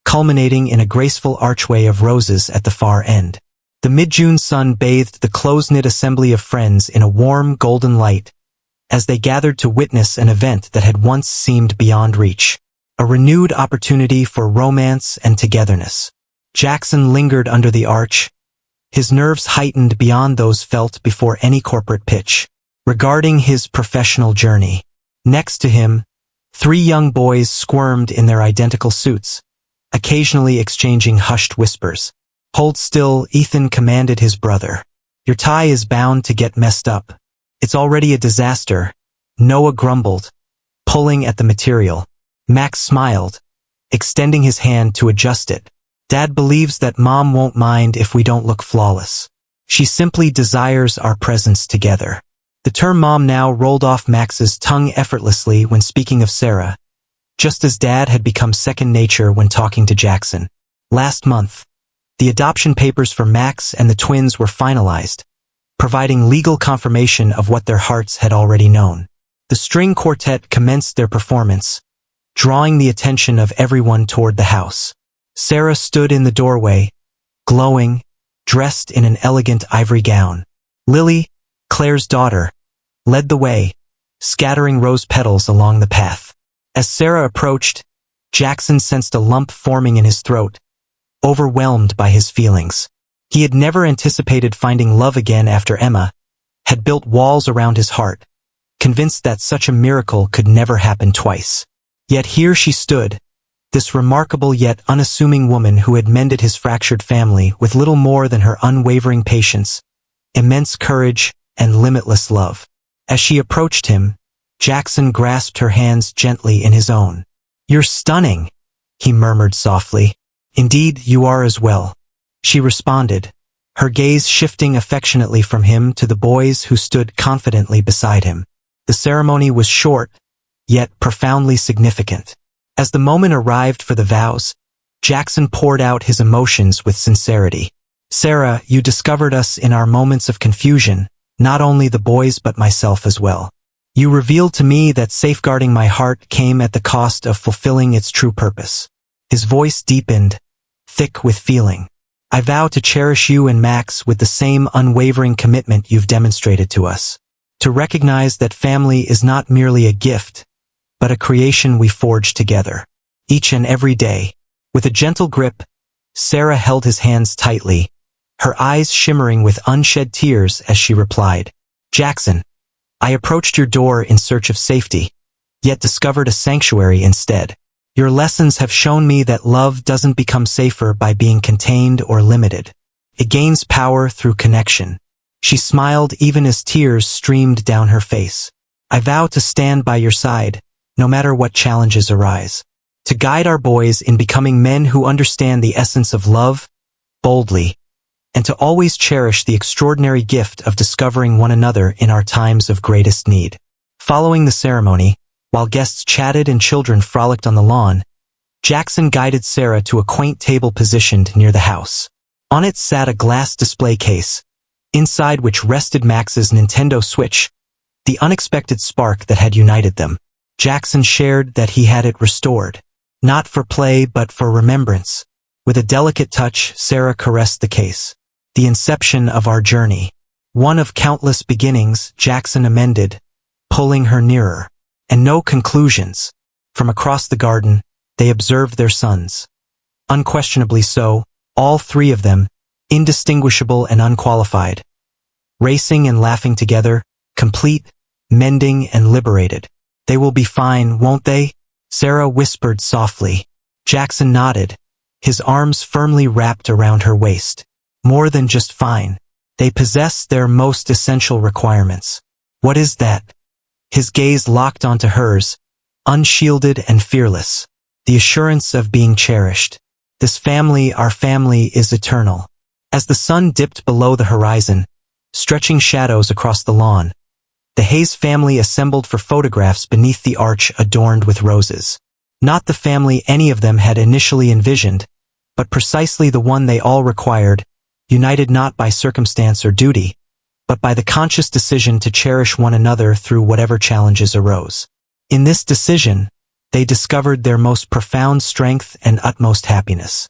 culminating in a graceful archway of roses at the far end. The mid-June sun bathed the close-knit assembly of friends in a warm golden light, as they gathered to witness an event that had once seemed beyond reach. a renewed opportunity for romance and togetherness. Jackson lingered under the arch, his nerves heightened beyond those felt before any corporate pitch. Regarding his professional journey, next to him, 3 young boys squirmed in their identical suits, occasionally exchanging hushed whispers. "Hold still," Ethan commanded his brother. "Your tie is bound to get messed up. It's already a disaster." Noah grumbled, pulling at the material. Max smiled, extending his hand to adjust it. "Dad believes that Mom won't mind if we don't look flawless. She simply desires our presence together." The term Mom now rolled off Max's tongue effortlessly when speaking of Sarah, just as Dad had become second nature when talking to Jackson. Last month, the adoption papers for Max and the twins were finalized, providing legal confirmation of what their hearts had already known. The string quartet commenced their performance, drawing the attention of everyone toward the house. Sarah stood in the doorway, glowing, dressed in an elegant ivory gown. Lily, Claire's daughter, led the way, scattering rose petals along the path. As Sarah approached, Jackson sensed a lump forming in his throat, overwhelmed by his feelings. He had never anticipated finding love again after Emma had built walls around his heart, convinced that such a miracle could never happen twice. Yet here she stood, this remarkable yet unassuming woman who had mended his fractured family with little more than her unwavering patience, immense courage, and limitless love. As she approached him, Jackson grasped her hands gently in his own. "You're stunning," he murmured softly. "Indeed, you are as well," she responded, her gaze shifting affectionately from him to the boys who stood confidently beside him. The ceremony was short, yet profoundly significant. As the moment arrived for the vows, Jackson poured out his emotions with sincerity. "Sarah, you discovered us in our moments of confusion, not only the boys but myself as well. You revealed to me that safeguarding my heart came at the cost of fulfilling its true purpose." His voice deepened, thick with feeling. "I vow to cherish you and Max with the same unwavering commitment you've demonstrated to us. To recognize that family is not merely a gift, but a creation we forge together, each and every day." With a gentle grip, Sarah held his hands tightly, her eyes shimmering with unshed tears as she replied, "Jackson, I approached your door in search of safety, yet discovered a sanctuary instead. Your lessons have shown me that love doesn't become safer by being contained or limited. It gains power through connection." She smiled even as tears streamed down her face. "I vow to stand by your side, no matter what challenges arise. To guide our boys in becoming men who understand the essence of love, boldly, and to always cherish the extraordinary gift of discovering one another in our times of greatest need." Following the ceremony, while guests chatted and children frolicked on the lawn, Jackson guided Sarah to a quaint table positioned near the house. On it sat a glass display case, inside which rested Max's Nintendo Switch, the unexpected spark that had united them. Jackson shared that he had it restored, not for play but for remembrance. With a delicate touch, Sarah caressed the case. "The inception of our journey. One of countless beginnings," Jackson amended, pulling her nearer. "And no conclusions." From across the garden, they observed their sons. Unquestionably so, all 3 of them, indistinguishable and unqualified, racing and laughing together, complete, mending and liberated. "They will be fine, won't they?" Sarah whispered softly. Jackson nodded, his arms firmly wrapped around her waist. "More than just fine. They possess their most essential requirements." "What is that?" His gaze locked onto hers, unshielded and fearless. "The assurance of being cherished. This family, our family, is eternal." As the sun dipped below the horizon, stretching shadows across the lawn, the Hayes family assembled for photographs beneath the arch adorned with roses. Not the family any of them had initially envisioned, but precisely the one they all required, united not by circumstance or duty, but by the conscious decision to cherish one another through whatever challenges arose. In this decision, they discovered their most profound strength and utmost happiness.